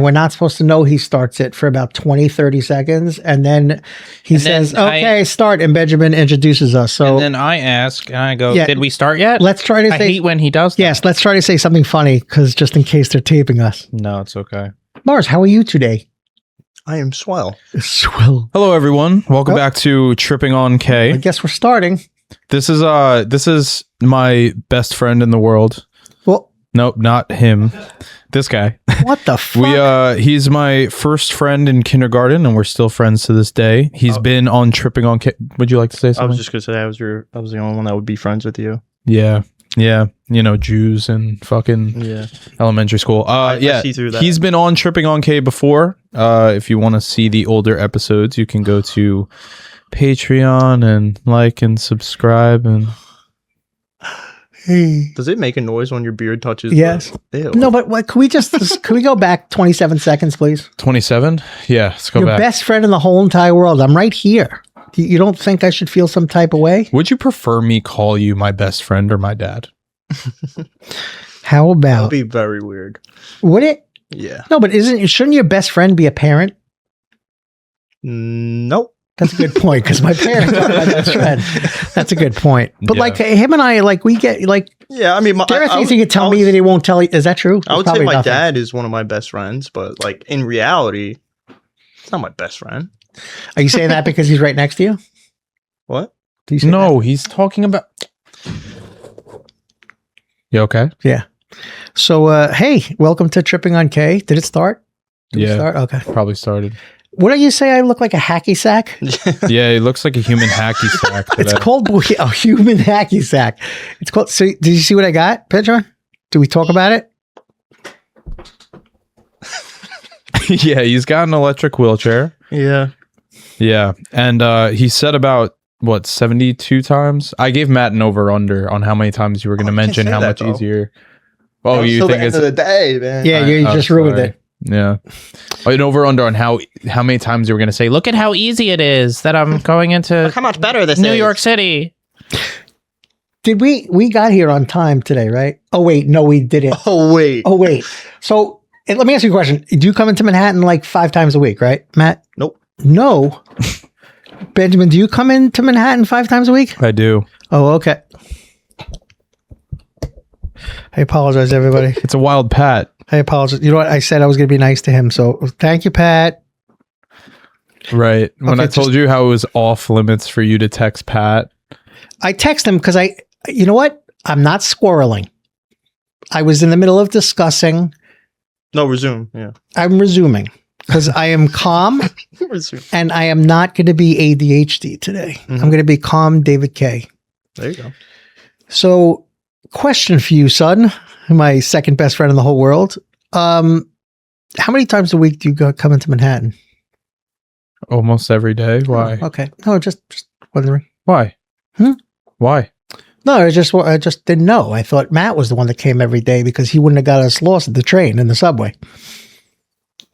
we're not supposed to know he starts it for about 20, 30 seconds. And then he says, okay, start. And Benjamin introduces us. So and then I ask, and I go, did we start yet? Let's try to say. I hate when he does that. Yes, let's try to say something funny, because just in case they're taping us. No, it's okay. Mars, how are you today? I am swell. Swell. Hello, everyone. Welcome back to Tripping on K. I guess we're starting. This is my best friend in the world. Well, nope, not him. This guy. What the fuck? He's my first friend in kindergarten, and we're still friends to this day. He's been on Tripping on K. Would you like to say something? I was just gonna say I was the only one that would be friends with you. Yeah. Yeah, you know, Jews and fucking elementary school. I see through that. He's been on Tripping on K before. If you want to see the older episodes, you can go to Patreon and like and subscribe. And does it make a noise when your beard touches? Yes. No, but what, can we go back 27 seconds, please? 27? Yeah, let's go back. Your best friend in the whole entire world. I'm right here. You don't think I should feel some type of way? Would you prefer me call you my best friend or my dad? How about... That would be very weird. Would it? Yeah. No, but shouldn't your best friend be a parent? Nope. That's a good point, because my parents are my best friend. That's a good point. But like him and I, like we get like... Yeah, I mean... There are things he could tell me that he won't tell you. Is that true? I would say my dad is one of my best friends, but like in reality, it's not my best friend. Are you saying that because he's right next to you? What? No, he's talking about... You okay? Yeah. So, hey, welcome to Tripping on K. Did it start? Did it start? Okay. Probably started. What do you say? I look like a hacky sack? Yeah, he looks like a human hacky sack today. It's called a human hacky sack. It's called... So, did you see what I got, Pedro? Did we talk about it? Yeah, he's got an electric wheelchair. Yeah. Yeah, and he said about, what, 72 times? I gave Matt an over-under on how many times you were going to mention how much easier. Oh, you think it's... the end of the day, man. Yeah, you just ruined it. Yeah. An over-under on how many times you were going to say, look at how easy it is that I'm going into look how much better this New is. York City. Did we got here on time today, right? Oh, wait. No, we didn't. Oh, wait. So, let me ask you a question. Do you come into Manhattan like 5 times a week, right, Matt? Nope. No. Benjamin, do you come into Manhattan 5 times a week? I do. Oh, okay. I apologize, everybody. It's a wild Pat. I apologize. You know what? I said I was going to be nice to him. So thank you, Pat. Right. When I told you how it was off limits for you to text Pat. I text him because you know what? I'm not squirreling. I was in the middle of discussing. No, resume. Yeah. I'm resuming. Because I am calm and I am not going to be ADHD today. I'm going to be calm David K. There you go. So, question for you, son, my second best friend in the whole world. How many times a week do you come into Manhattan? Almost every day. Why? Oh, okay. No, just wondering. Why? Why? No, I just didn't know. I thought Matt was the one that came every day because he wouldn't have got us lost at the train and the subway.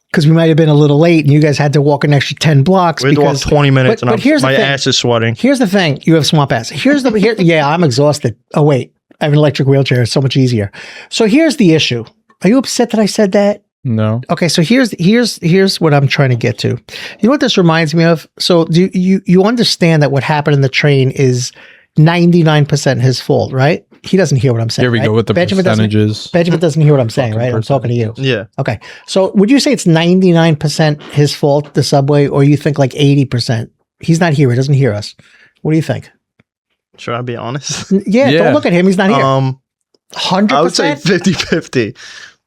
Because we might have been a little late and you guys had to walk an extra 10 blocks. We had to walk 20 minutes and my ass is sweating. Here's the thing. You have swamp ass. Yeah, I'm exhausted. Oh, wait. I have an electric wheelchair. It's so much easier. So here's the issue. Are you upset that I said that? No. Okay, so here's what I'm trying to get to. You know what this reminds me of? So you understand that what happened in the train is 99% his fault, right? He doesn't hear what I'm saying. Here we go with the percentages. Benjamin doesn't hear what I'm saying, right? I'm talking to you. Yeah. Okay. So would you say it's 99% his fault, the subway, or you think like 80%? He's not here. He doesn't hear us. What do you think? Should I be honest? Yeah. Don't look at him. He's not here. 100%? I would say 50-50.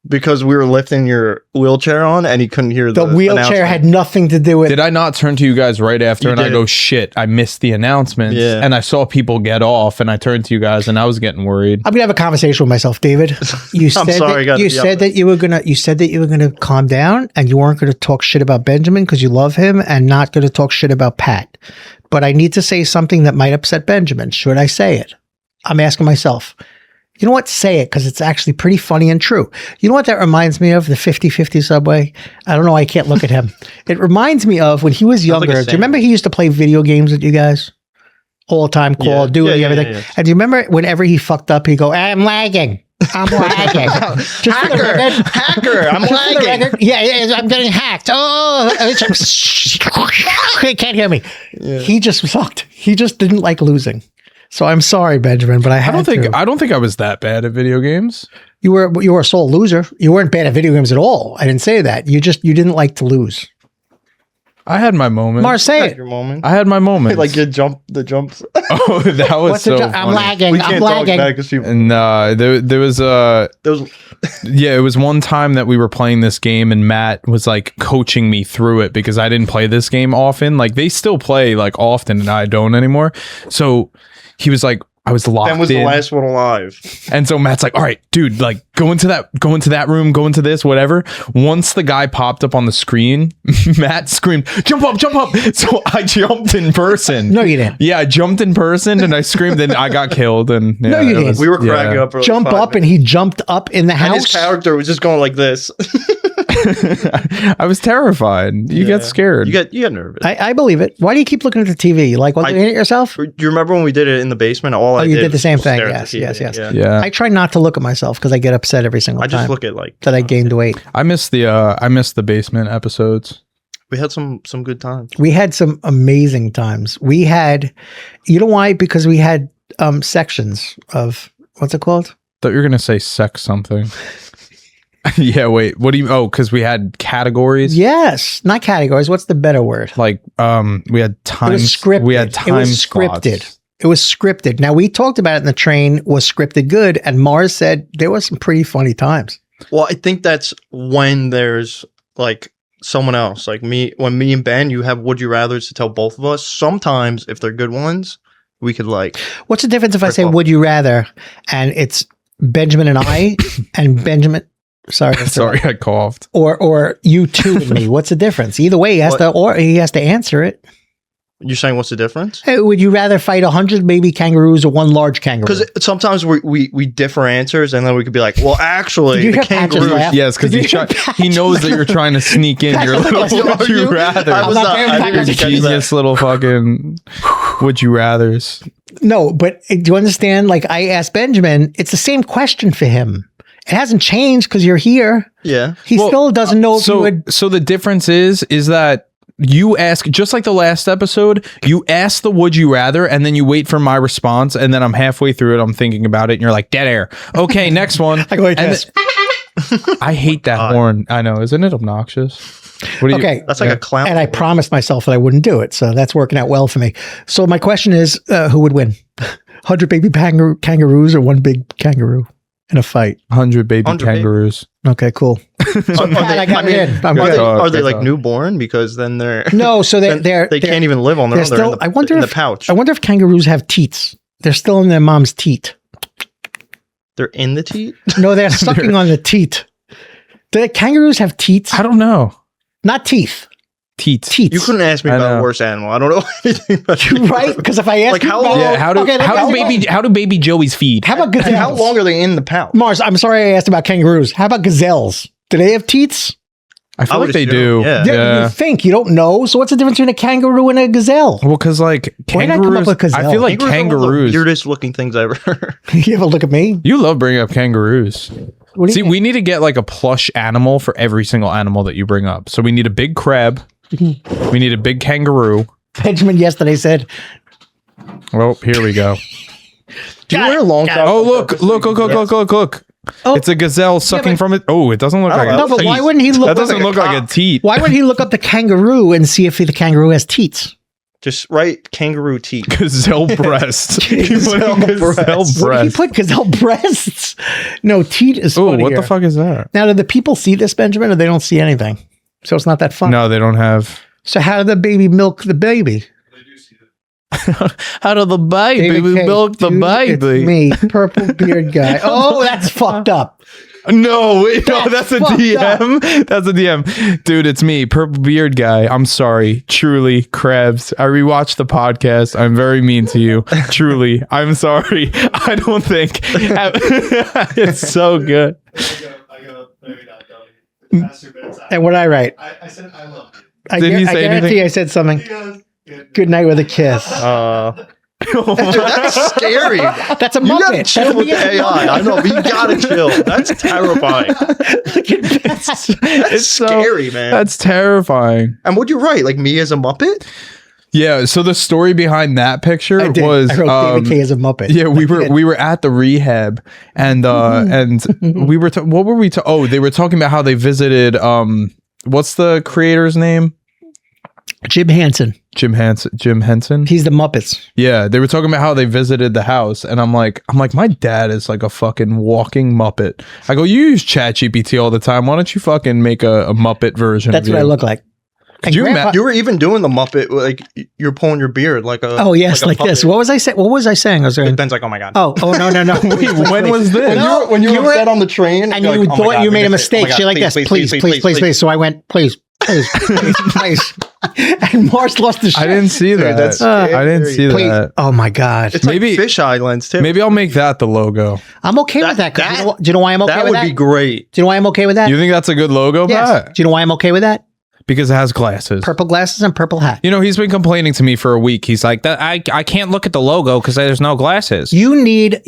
Because we were lifting your wheelchair on and he couldn't hear the wheelchair had nothing to do with it. Did I not turn to you guys right after I go, shit, I missed the announcements. Yeah. And I saw people get off and I turned to you guys and I was getting worried. I'm gonna have a conversation with myself, David. You said that you were gonna calm down and you weren't gonna talk shit about Benjamin because you love him and not gonna talk shit about Pat. But I need to say something that might upset Benjamin. Should I say it? I'm asking myself. You know what? Say it, because it's actually pretty funny and true. You know what that reminds me of? The 50-50 subway? I don't know. I can't look at him. It reminds me of when he was younger. Do you remember he used to play video games with you guys? All the time, Call of Duty, everything. Yeah. And do you remember whenever he fucked up, he'd go, I'm lagging. I'm lagging. Hacker, I'm lagging. Yeah, I'm getting hacked. Oh, he can't hear me. Yeah. He just sucked. He just didn't like losing. So I'm sorry, Benjamin, but I don't think I was that bad at video games. You were a sole loser. You weren't bad at video games at all. I didn't say that. You didn't like to lose. I had my moments. Mars, say it. Your moment. I had my moments. Like the jumps. Oh, that was so funny. I'm lagging. I'm lagging. No, there was yeah, it was one time that we were playing this game and Matt was like coaching me through it because I didn't play this game often. Like they still play like often and I don't anymore. So he was like, I was locked in. Ben was the last one alive. And so Matt's like, all right, dude, like go into that room, go into this, whatever. Once the guy popped up on the screen, Matt screamed, jump up. So I jumped in person. No, you didn't. Yeah, I jumped in person and I screamed and I got killed. And no, you didn't. We were cracking up. Jump up and he jumped up in the house. And his character was just going like this. I was terrified. You get scared. You get nervous. I believe it. Why do you keep looking at the TV? You like looking at it yourself? Do you remember when we did it in the basement? You did the same thing. Yes. Yeah. I try not to look at myself because I get upset every single time. I just look at like that I gained weight. I miss the basement episodes. We had some good times. We had some amazing times. We had, you know why? Because we had sections of, what's it called? Thought you were gonna say sex something. Yeah, wait. What do you? Oh, because we had categories. Yes, not categories. What's the better word? Like, we had time. It was scripted. We had time. It was scripted. Spots. It was scripted. Now we talked about it in the train. Was scripted good? And Mars said there was some pretty funny times. Well, I think that's when there's like someone else, like me. When me and Ben, you have would you rather's to tell both of us. Sometimes, if they're good ones, we could like. What's the difference if I say would you rather, and it's Benjamin and I, and Benjamin. Sorry, I coughed. Or you two and me. What's the difference? Either way, he has to answer it. You're saying what's the difference? Hey, would you rather fight 100 baby kangaroos or one large kangaroo? Because sometimes we differ answers, and then we could be like, well, actually, the kangaroos. Yes, because he knows that you're trying to sneak in your little would you rather. Your genius little fucking would you rathers. No, but do you understand? Like I asked Benjamin, it's the same question for him. It hasn't changed because you're here. Yeah. He still doesn't know if you would. So the difference is that you ask, just like the last episode, you ask the would you rather, and then you wait for my response, and then I'm halfway through it, I'm thinking about it, and you're like, dead air. Okay, next one. I go like this. I hate that horn. I know. Isn't it obnoxious? What do you, that's like a clown. And I promised myself that I wouldn't do it, so that's working out well for me. So my question is, who would win? 100 baby kangaroos or one big kangaroo? In a fight, 100 baby kangaroos. Okay, cool. So are they like newborn? Because then they're no. So they can't even live on their own. Still, they're in the pouch. I wonder if kangaroos have teats. They're still in their mom's teat. They're in the teat. No, they're sucking on the teat. Do kangaroos have teats? I don't know. Not teeth. Teats. You couldn't ask me about a worse animal. I don't know anything about you. Right? Because if I ask like how long? Yeah, how do baby joeys feed? How about gazelles? How long are they in the pouch? Mars, I'm sorry I asked about kangaroos. How about gazelles? Do they have teats? I feel like they do. Yeah. You think you don't know. So what's the difference between a kangaroo and a gazelle? Well, because like kangaroos, I feel like kangaroos, the weirdest looking things I've ever heard. You ever look at me? You love bringing up kangaroos. See, we need to get like a plush animal for every single animal that you bring up. So we need a big crab. We need a big kangaroo. Benjamin yesterday said, well, here we go. Do you wear long top? Oh, look. Oh. It's a gazelle sucking from it. Oh, it doesn't look like a teat. But why wouldn't he look? That doesn't look like a teat. Why wouldn't he look up the kangaroo and see if the kangaroo has teats? Just write kangaroo teat. Gazelle breast. Gazelle breast. What did he put? Gazelle breasts? No, teat is funnier. Oh, what the fuck is that? Now, do the people see this, Benjamin, or they don't see anything? So it's not that fun. No, they don't have. So how did the baby milk the baby? They do see it. How did the baby milk the baby? It's me, purple beard guy. Oh, that's fucked up. No, that's a DM. Up. That's a DM. Dude, it's me, purple beard guy. I'm sorry. Truly, Krebs. I rewatched the podcast. I'm very mean to you. Truly, I'm sorry. I don't think it's so good. I go, maybe not, Dummy. And what did I write? I said I love you. Didn't you say I guarantee anything? I said something. Good night with a kiss. That's scary. That's a Muppet. You gotta chill with the AI. I know, but you gotta chill. That's terrifying. It's scary, man. That's terrifying. And what you're right, like me as a Muppet? Yeah, so the story behind that picture was I wrote David K as a Muppet. Yeah, we were at the rehab and we were what were we they were talking about how they visited what's the creator's name? Jim Henson. Jim Henson. He's the Muppets. Yeah, they were talking about how they visited the house, and I'm like, my dad is like a fucking walking Muppet. I go, you use ChatGPT all the time. Why don't you fucking make a Muppet version? That's what I look like. You were even doing the Muppet, like you're pulling your beard like a. Oh yes, like this. What was I saying? What was I saying? I was Ben's like, oh my god. Oh no. Wait, when was this? When you were upset on the train, and you thought you made a mistake. She like this. Please. So I went, please. And Mars lost the shit. I didn't see that. That's I didn't see that. Oh my god. It's maybe like Fish Islands too. Maybe I'll make that the logo. I'm okay with that. Do you know why I'm okay with that? That would be great. Do you know why I'm okay with that? You think that's a good logo, yes. Pat? Do you know why I'm okay with that? Because it has glasses. Purple glasses and purple hat. You know, he's been complaining to me for a week. He's like, that I can't look at the logo because there's no glasses. You need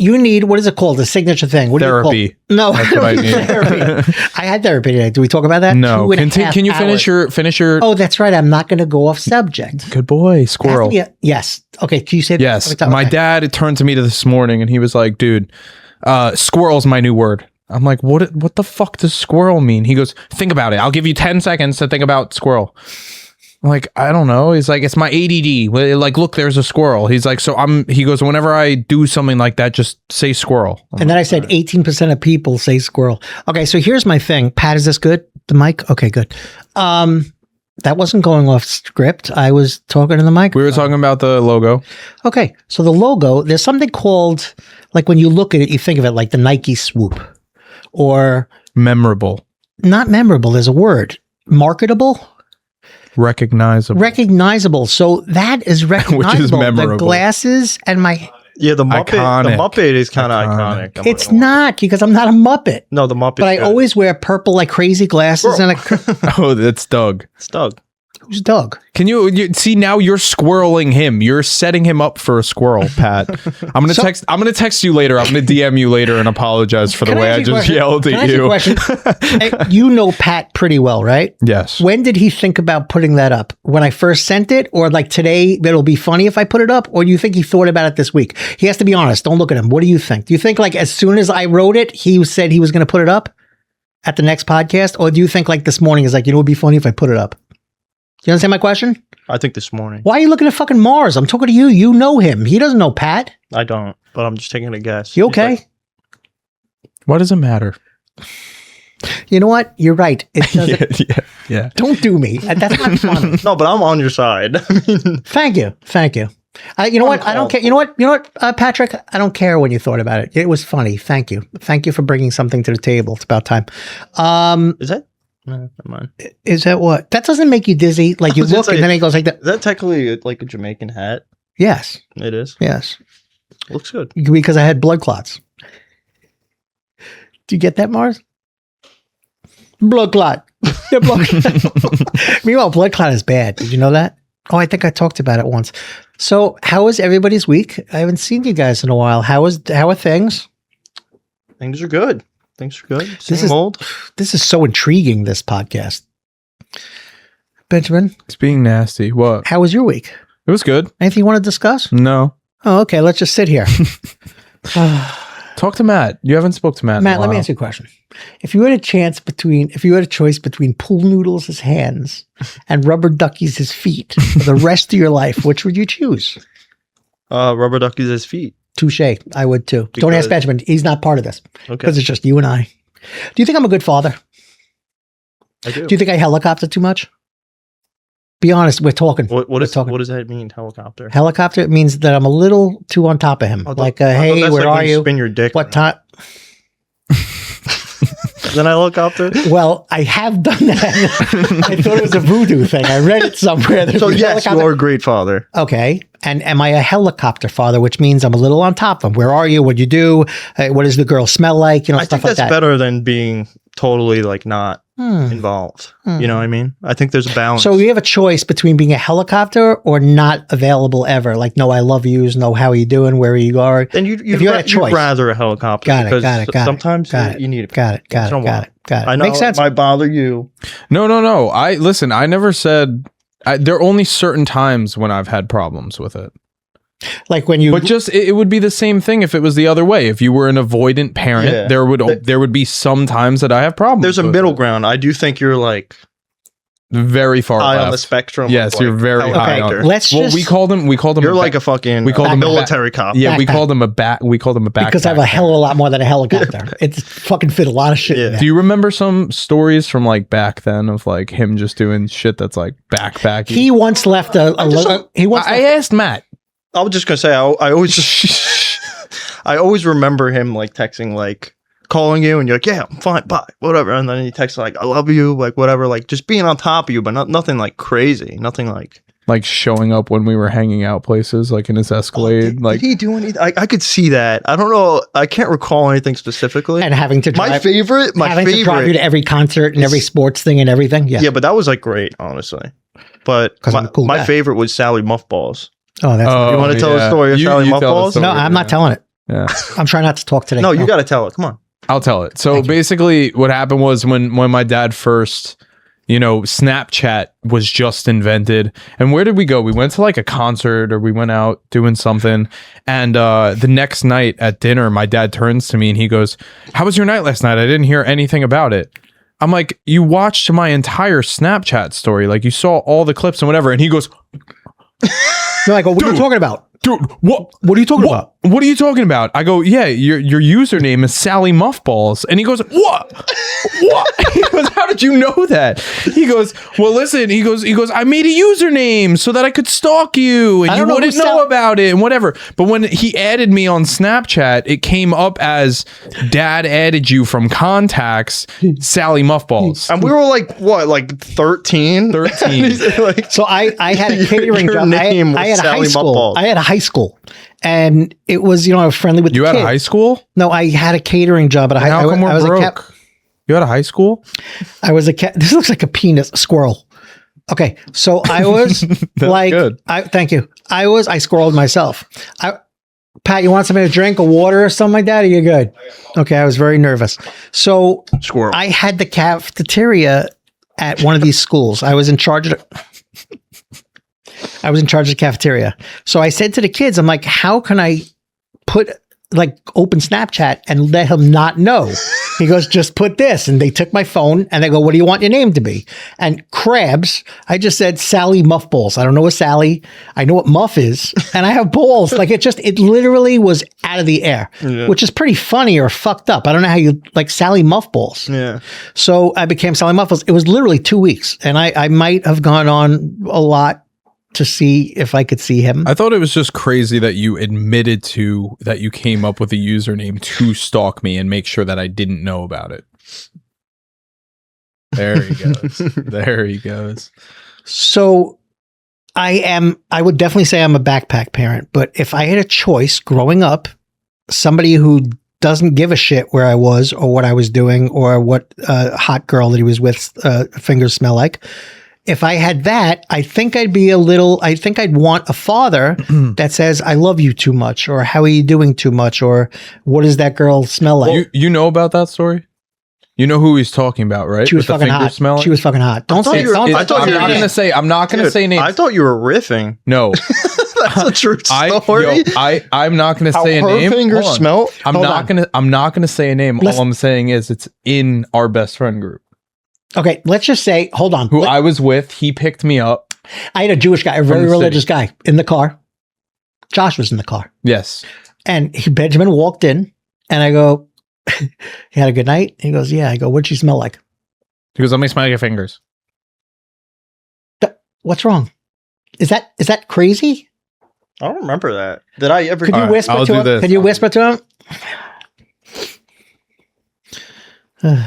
what is it called? The signature thing. What therapy. No, that's what I need. Therapy. I had therapy today. Do we talk about that? No. Can you finish your? Oh, that's right. I'm not going to go off subject. Good boy, squirrel. Yes. Okay. Can you say? Yes. My dad turned to me this morning and he was like, "Dude, squirrel's my new word." I'm like, what the fuck does squirrel mean? He goes, think about it. I'll give you 10 seconds to think about squirrel. I'm like, I don't know. He's like, it's my ADD. Like, look, there's a squirrel. He's like, he goes, whenever I do something like that, just say squirrel. And then I said 18% of people say squirrel. Okay, so here's my thing. Pat, is this good? The mic? Okay, good. That wasn't going off script. I was talking to the mic. We were talking about the logo. Okay, so the logo, there's something called, like when you look at it, you think of it like the Nike swoop. Or memorable. Not memorable. There's a word. Marketable. Recognizable. So that is recognizable. Which is memorable. The glasses and my. Yeah, the Muppet. Iconic. The Muppet is kind of iconic. It's not because I'm not a Muppet. No, the Muppet. But I always wear purple like crazy glasses and Oh, that's Doug. It's Doug. Who's Doug? Can you see now? You're squirreling him. You're setting him up for a squirrel, Pat. I'm gonna text you later. I'm gonna DM you later and apologize for the way I just yelled at you. You know Pat pretty well, right? Yes. When did he think about putting that up? When I first sent it, or like today? It'll be funny if I put it up, or do you think he thought about it this week? He has to be honest. Don't look at him. What do you think? Do you think like as soon as I wrote it, he said he was going to put it up at the next podcast, or do you think like this morning is like, you know, it'd be funny if I put it up? Do you understand my question? I think this morning. Why are you looking at fucking Mars? I'm talking to you. You know him. He doesn't know Pat. I don't, but I'm just taking a guess. You okay? What does it matter? You know what? You're right. It doesn't. Yeah. Don't do me. That's not funny. No, but I'm on your side. Thank you. You know what? I don't care. You know what, Patrick? I don't care when you thought about it. It was funny. Thank you. Thank you for bringing something to the table. It's about time. Is that? No, never mind. Is that what? That doesn't make you dizzy? Like you look and then it goes like that. Is that technically like a Jamaican hat? Yes. It is? Yes. Looks good. Because I had blood clots. Do you get that, Mars? Blood clot. Meanwhile, blood clot is bad. Did you know that? Oh, I think I talked about it once. So how is everybody's week? I haven't seen you guys in a while. How are things? Things are good. This is so intriguing, this podcast. Benjamin? It's being nasty. What? How was your week? It was good. Anything you want to discuss? No. Oh, okay. Let's just sit here. Talk to Matt. You haven't spoke to Matt. Matt, let me ask you a question. If you had a choice between pool noodles as hands and rubber duckies as feet for the rest of your life, which would you choose? Rubber duckies as feet. Touche. I would too. Don't ask Benjamin. He's not part of this. Okay. Because it's just you and I. Do you think I'm a good father? I do. Do you think I helicopter too much? Be honest. We're talking. What does that mean, helicopter? Helicopter means that I'm a little too on top of him. Hey, where are you? Spin your dick. What time? Then helicopter? Well, I have done that. I thought it was a voodoo thing. I read it somewhere. So yes, you're a great father. Okay. And am I a helicopter father, which means I'm a little on top of him? Where are you? What do you do? What does the girl smell like? You know, I stuff think like that. That's better than being totally like not involved. You know what I mean? I think there's a balance. So we have a choice between being a helicopter or not available ever. Like, no, I love yous. No, how are you doing? Where are you going? Then you'd rather a helicopter. Got it. Sometimes you need it. Got it. I know Makes sense. It might bother you. No. I never said. There are only certain times when I've had problems with it. Like when you, but just it would be the same thing if it was the other way. If you were an avoidant parent, there would be some times that I have problems. There's a middle ground. I do think you're like very far high left on the spectrum. Yes, you're very high on. We called him. You're like a fucking military cop. Yeah, we called him a back. We called him a backpack. Because I have a hell of a lot more than a helicopter. It's fucking fit a lot of shit. Yeah. Do you remember some stories from like back then of like him just doing shit that's like backpacking? He once left I asked Matt. I was just gonna say I always remember him like texting, like calling you and you're like, yeah, I'm fine, bye, whatever, and then he texts like, I love you, like whatever, like just being on top of you, but nothing like crazy, nothing like showing up when we were hanging out places, like in his Escalade. Did he do anything? I could see that. I don't know. I can't recall anything specifically. And having to drive, my favorite to drive you to every concert and every sports thing and everything. Yeah, but that was like great, honestly. But my favorite was Sally Muffballs. Oh, that's you want to tell the story of Sally Muffballs? No, I'm not telling it. Yeah, I'm trying not to talk today. No, you got to tell it. Come on. I'll tell it. So basically what happened was when my dad first, Snapchat was just invented. And where did we go? We went to like a concert or we went out doing something. And the next night at dinner, my dad turns to me and he goes, how was your night last night? I didn't hear anything about it. I'm like, you watched my entire Snapchat story. Like you saw all the clips and whatever. And he goes... No, I go, what are you talking about? Dude, what are you talking about? What are you talking about? I go, yeah, your username is Sally Muffballs. And he goes, what? He goes, how did you know that? He goes, well, listen, he goes, I made a username so that I could stalk you and you wouldn't know about it and whatever. But when he added me on Snapchat, it came up as dad added you from contacts, Sally Muffballs. And we were like, what, like 13? 13. Like, so I had a catering job. I had a high school. I had a high school. And it was, I was friendly with the kids. You had a high school? No, I had a catering job at a high school. How come we're broke? You had a high school? I was a cat. This looks like a penis, a squirrel. Okay, so I was like, good. Thank you. I squirreled myself. Pat, you want something to drink, or water or something like that? Or you good? Okay, I was very nervous. So squirrel. I had the cafeteria at one of these schools. I was in charge of the cafeteria. So I said to the kids, I'm like, how can I open Snapchat and let him not know? He goes, just put this. And they took my phone and they go, what do you want your name to be? And crabs, I just said Sally Muffballs. I don't know what Sally, I know what Muff is. And I have balls. Like it literally was out of the air, which is pretty funny or fucked up. I don't know how you like Sally Muffballs. Yeah. So I became Sally Muffballs. It was literally 2 weeks. And I might have gone on a lot to see if I could see him. I thought it was just crazy that you admitted to that you came up with a username to stalk me and make sure that I didn't know about it. There he goes. There he goes. So I would definitely say I'm a backpack parent, but if I had a choice growing up, somebody who doesn't give a shit where I was or what I was doing or what hot girl that he was with fingers smell like, if I had that, I think I'd want a father that says, I love you too much, or how are you doing too much, or what does that girl smell like? You know about that story? You know who he's talking about, right? She was fucking hot. She was fucking hot. Don't say it. I'm not going to say names. I thought you were riffing. No. That's a true story. I'm not going to say a name. Her fingers smell. I'm not going to say a name. All I'm saying is it's in our best friend group. Okay, let's just say, hold on. Who I was with, he picked me up. I had a Jewish guy, a very religious guy in the car. Josh was in the car. Yes. And Benjamin walked in and I go, he had a good night? He goes, yeah. I go, what'd she smell like? He goes, let me smell your fingers. What's wrong? Is that crazy? I don't remember that. Did I ever? Could you whisper to him? Could you whisper to him?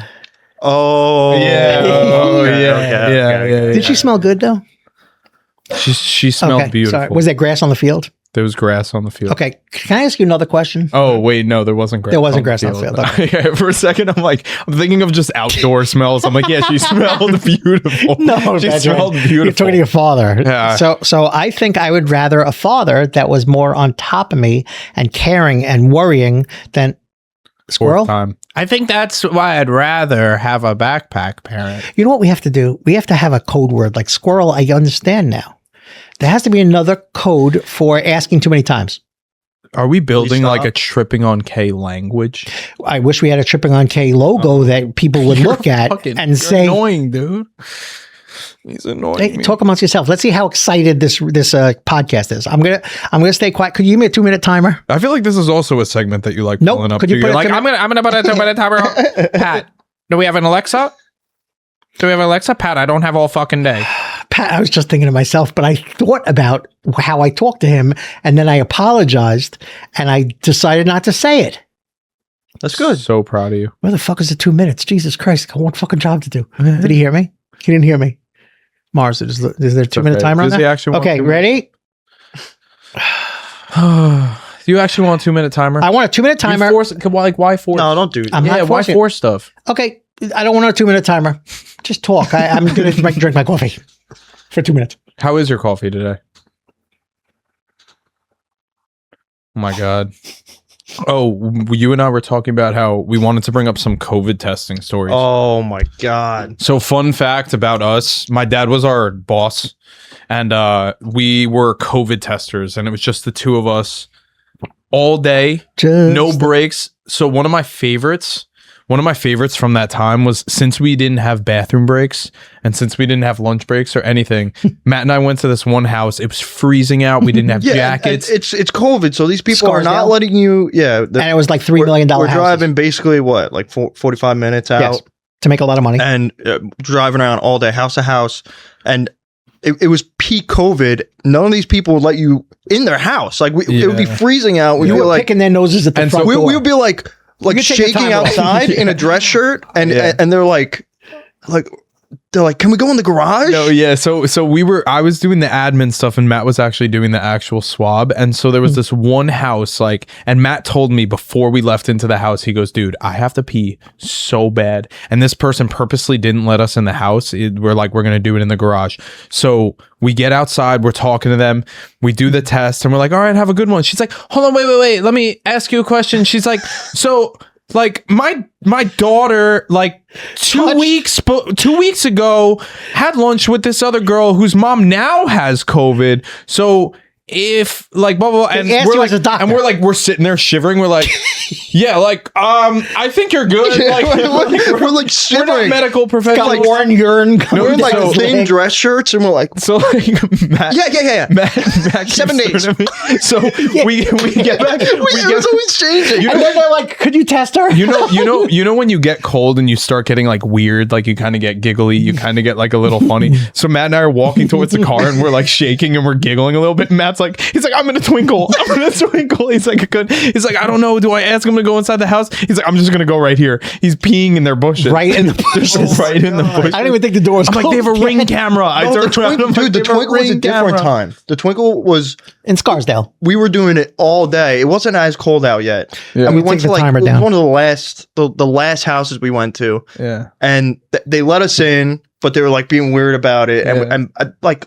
Oh yeah! Oh yeah! Did she smell good though? She smelled beautiful. Sorry. Was that grass on the field? There was grass on the field. Okay, can I ask you another question? Oh wait, no, there wasn't grass. There wasn't grass on the field. Okay. For a second, I'm thinking of just outdoor smells. I'm like, yeah, she smelled beautiful. No, she smelled beautiful. You're talking to your father. Yeah. So I think I would rather a father that was more on top of me and caring and worrying than squirrel. I think that's why I'd rather have a backpack parent. You know what we have to do? We have to have a code word like squirrel. I understand now. There has to be another code for asking too many times. Are we building like a tripping on K language? I wish we had a tripping on K logo that people would look at and say, "Annoying, dude." He's annoying. Hey, talk amongst yourself. Let's see how excited this podcast is. I'm gonna stay quiet. Could you give me a 2-minute timer? I feel like this is also a segment that you like nope. pulling up. Could you put I'm gonna put a 2-minute timer on. Pat, do we have an Alexa? Pat, I don't have all fucking day. Pat, I was just thinking to myself, but I thought about how I talked to him, and then I apologized, and I decided not to say it. That's good. So proud of you. Where the fuck is the 2 minutes? Jesus Christ, I got one fucking job to do. Did he hear me? He didn't hear me. Mars, is there a 2-minute timer on that? Okay, ready? You actually want a 2-minute timer? I want a 2-minute timer. Why force? No, don't do that. Why force stuff? Okay, I don't want a 2-minute timer. Just talk. I'm going to drink my coffee for 2 minutes. How is your coffee today? Oh my God. Oh, you and I were talking about how we wanted to bring up some COVID testing stories. Oh my God. So fun fact about us, my dad was our boss and we were COVID testers and it was just the two of us all day, no breaks. So one of my favorites from that time was, since we didn't have bathroom breaks and since we didn't have lunch breaks or anything, Matt and I went to this one house. It was freezing out. We didn't have jackets. It's COVID, so these people are not letting you. Yeah, and it was like $3 million. We're driving basically what, like 45 minutes out to make a lot of money, and driving around all day, house to house, and it was peak COVID. None of these people would let you in their house. Like it would be freezing out. We were like picking their noses at the front door. We would be like shaking outside in a dress shirt, and they're like, can we go in the garage? No, yeah. So I was doing the admin stuff and Matt was actually doing the actual swab. And so there was this one house, and Matt told me before we left into the house, he goes, dude, I have to pee so bad. And this person purposely didn't let us in the house. We're like, we're going to do it in the garage. So we get outside, we're talking to them, we do the test and we're like, all right, have a good one. She's like, hold on, wait. Let me ask you a question. She's like, so my daughter, 2 weeks ago had lunch with this other girl whose mom now has COVID. So if blah blah blah, and we're sitting there shivering. We're like, I think you're good. We're shivering. We're not medical professionals. Got worn urine. We're in thin dress shirts, and we're like, Matt, Matt 7 days. So we get back. It was always changing. And then they're like, could you test her? You know when you get cold and you start getting weird, you kind of get giggly, you kind of get a little funny. So Matt and I are walking towards the car and we're shaking and we're giggling a little bit. And Matt's he's like, I'm gonna twinkle. He's like, I don't know. Do I ask him to go inside the house? He's like, I'm just gonna go right here. He's peeing in their bushes. Right in the bushes. Right in the bushes. I don't even think the door was closed. They have a ring camera. The Twinkle was a different time. The Twinkle was in Scarsdale. We were doing it all day. It wasn't as cold out yet. Yeah. And we went to one of the last houses we went to. Yeah. And they let us in, but they were being weird about it. Yeah. And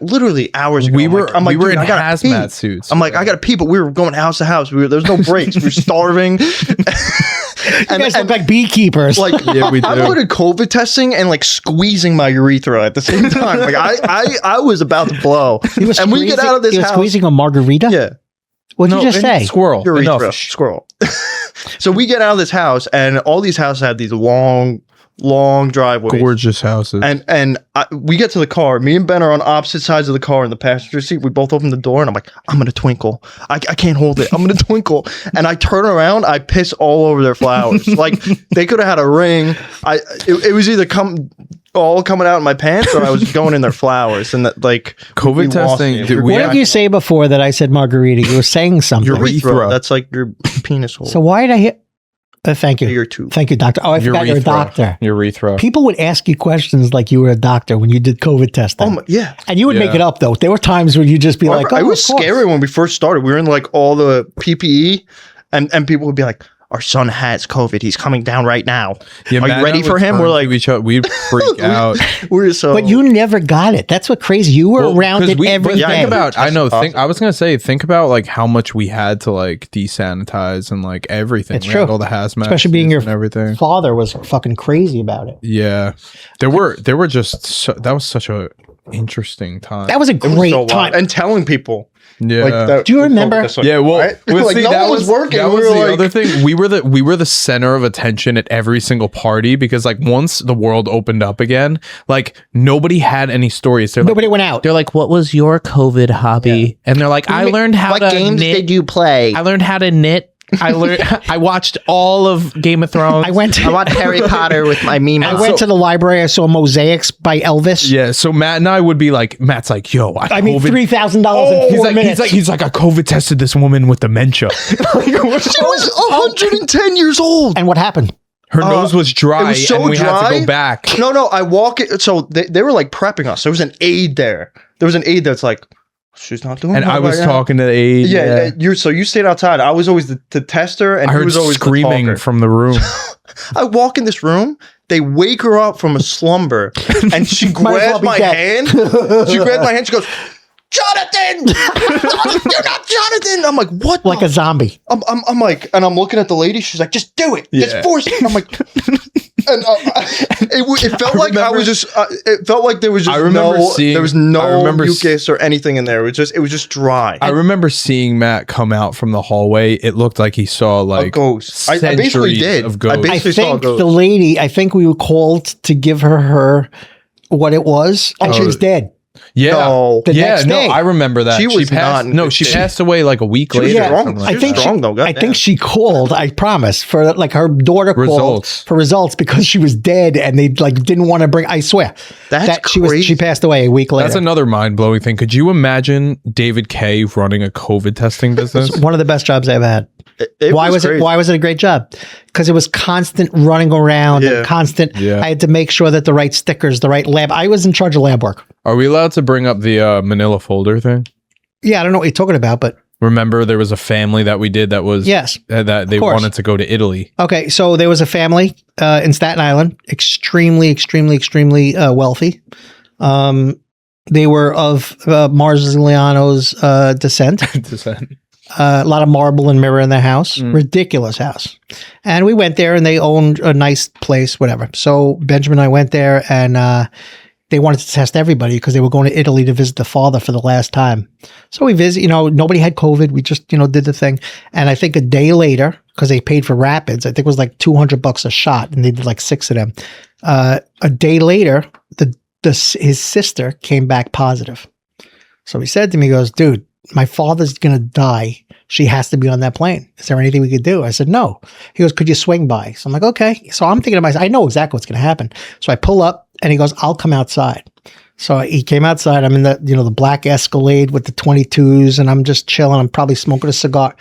literally hours ago, we were in hazmat suits. I'm like, I gotta pee, but we were going house to house. There was no breaks. We were starving. You guys look like beekeepers. Yeah, we do. I put in COVID testing and squeezing my urethra at the same time. I was about to blow. And we get out of this house. Squeezing a margarita? Yeah. What'd you just say? Squirrel. Urethra. Squirrel. So we get out of this house, and all these houses had these long driveways, gorgeous houses, and we get to the car. Me and Ben are on opposite sides of the car in the passenger seat. We both open the door, and I'm like, I'm gonna twinkle. I can't hold it. I'm gonna twinkle. And I turn around, I piss all over their flowers. They could have had a ring. It was either all coming out in my pants, or I was going in their flowers. And COVID testing. What did you say before that I said margarita? You were saying something. Urethra. That's your penis hole. So why did I hit? Thank you. Your tube. Thank you, doctor. Oh, I forgot you're a doctor. Urethra. People would ask you questions like you were a doctor when you did COVID testing. Yeah. And you would make it up, though. There were times where you'd just be like, it was scary when we first started. We were in like all the PPE and people would be like, our son has COVID. He's coming down right now. Yeah, are you ready for him? We're like, we'd freak out. We're so. But you never got it. That's what crazy. You were around it every day. Think about. I know. I was gonna say. Think about like how much we had to like desanitize and like everything. It's true. All the hazmat, especially being your everything. Father was fucking crazy about it. Yeah, there were just that was such a interesting time. That was a great time. And telling people. Yeah. Like do you remember? Yeah. Well, right? like, see, that was working. That was the other thing. We were the center of attention at every single party because like once the world opened up again, like nobody had any stories. Nobody went out. They're like, "What was your COVID hobby?" Yeah. And they're like, "I learned how to knit. What games did you play? I learned how to knit. I watched all of Game of Thrones. I watched Harry Potter with my meme. I went to the library. I saw Mosaics by Elvis. Yeah, so Matt and I would be like, Matt's like, yo, I made $3,000 in 4 minutes. He's like, I COVID tested this woman with dementia. She was 110 years old. And what happened? Her nose was dry, it was so and we dry. had to go back. No, I walk it. So they were like prepping us. There was an aide there. There was an aide that's like, she's not doing. And I was talking to the aide. Yeah, you stayed outside. I was always the tester, and I heard he was always screaming the from the room. I walk in this room. They wake her up from a slumber, and she grabs my hand. She grabs my hand. She goes, Jonathan! You're not Jonathan! I'm like, what? Like a zombie. I'm like, and I'm looking at the lady. She's like, just do it. Yeah. Just force it. I'm like, and it felt like I was just. It felt like there was just no mucus or anything in there. It was just dry. I remember seeing Matt come out from the hallway. It looked like he saw like a ghost. I basically did. Of ghosts. I think the lady. I think we were called to give her what it was, and she was dead. Yeah, next day. I remember that. She passed away like a week later. I think she called. I promise for like her daughter called for results because she was dead and they like didn't want to bring. I swear that crazy. She passed away a week later. That's another mind blowing thing. Could you imagine David K running a COVID testing business? It's one of the best jobs I ever had. Why was it a great job? Because it was constant running around and constant. I had to make sure that the right stickers, the right lab. I was in charge of lab work. Are we allowed to bring up the Manila folder thing? Yeah, I don't know what you're talking about, but remember there was a family that we did that was that they wanted to go to Italy. Okay, so there was a family in Staten Island, extremely wealthy. They were of Marziliano's descent. A lot of marble and mirror in their house. Ridiculous house. And we went there and they owned a nice place, whatever. So Benjamin and I went there and they wanted to test everybody because they were going to Italy to visit the father for the last time. So we visit, nobody had COVID. We just, did the thing. And I think a day later, because they paid for rapids, I think it was like $200 a shot and they did like 6 of them. A day later, his sister came back positive. So he said to me, he goes, dude, my father's going to die. She has to be on that plane. Is there anything we could do? I said, no. He goes, could you swing by? So I'm like, okay. So I'm thinking to myself, I know exactly what's going to happen. So I pull up and he goes, I'll come outside. So he came outside. I'm in the black Escalade with the 22s and I'm just chilling. I'm probably smoking a cigar.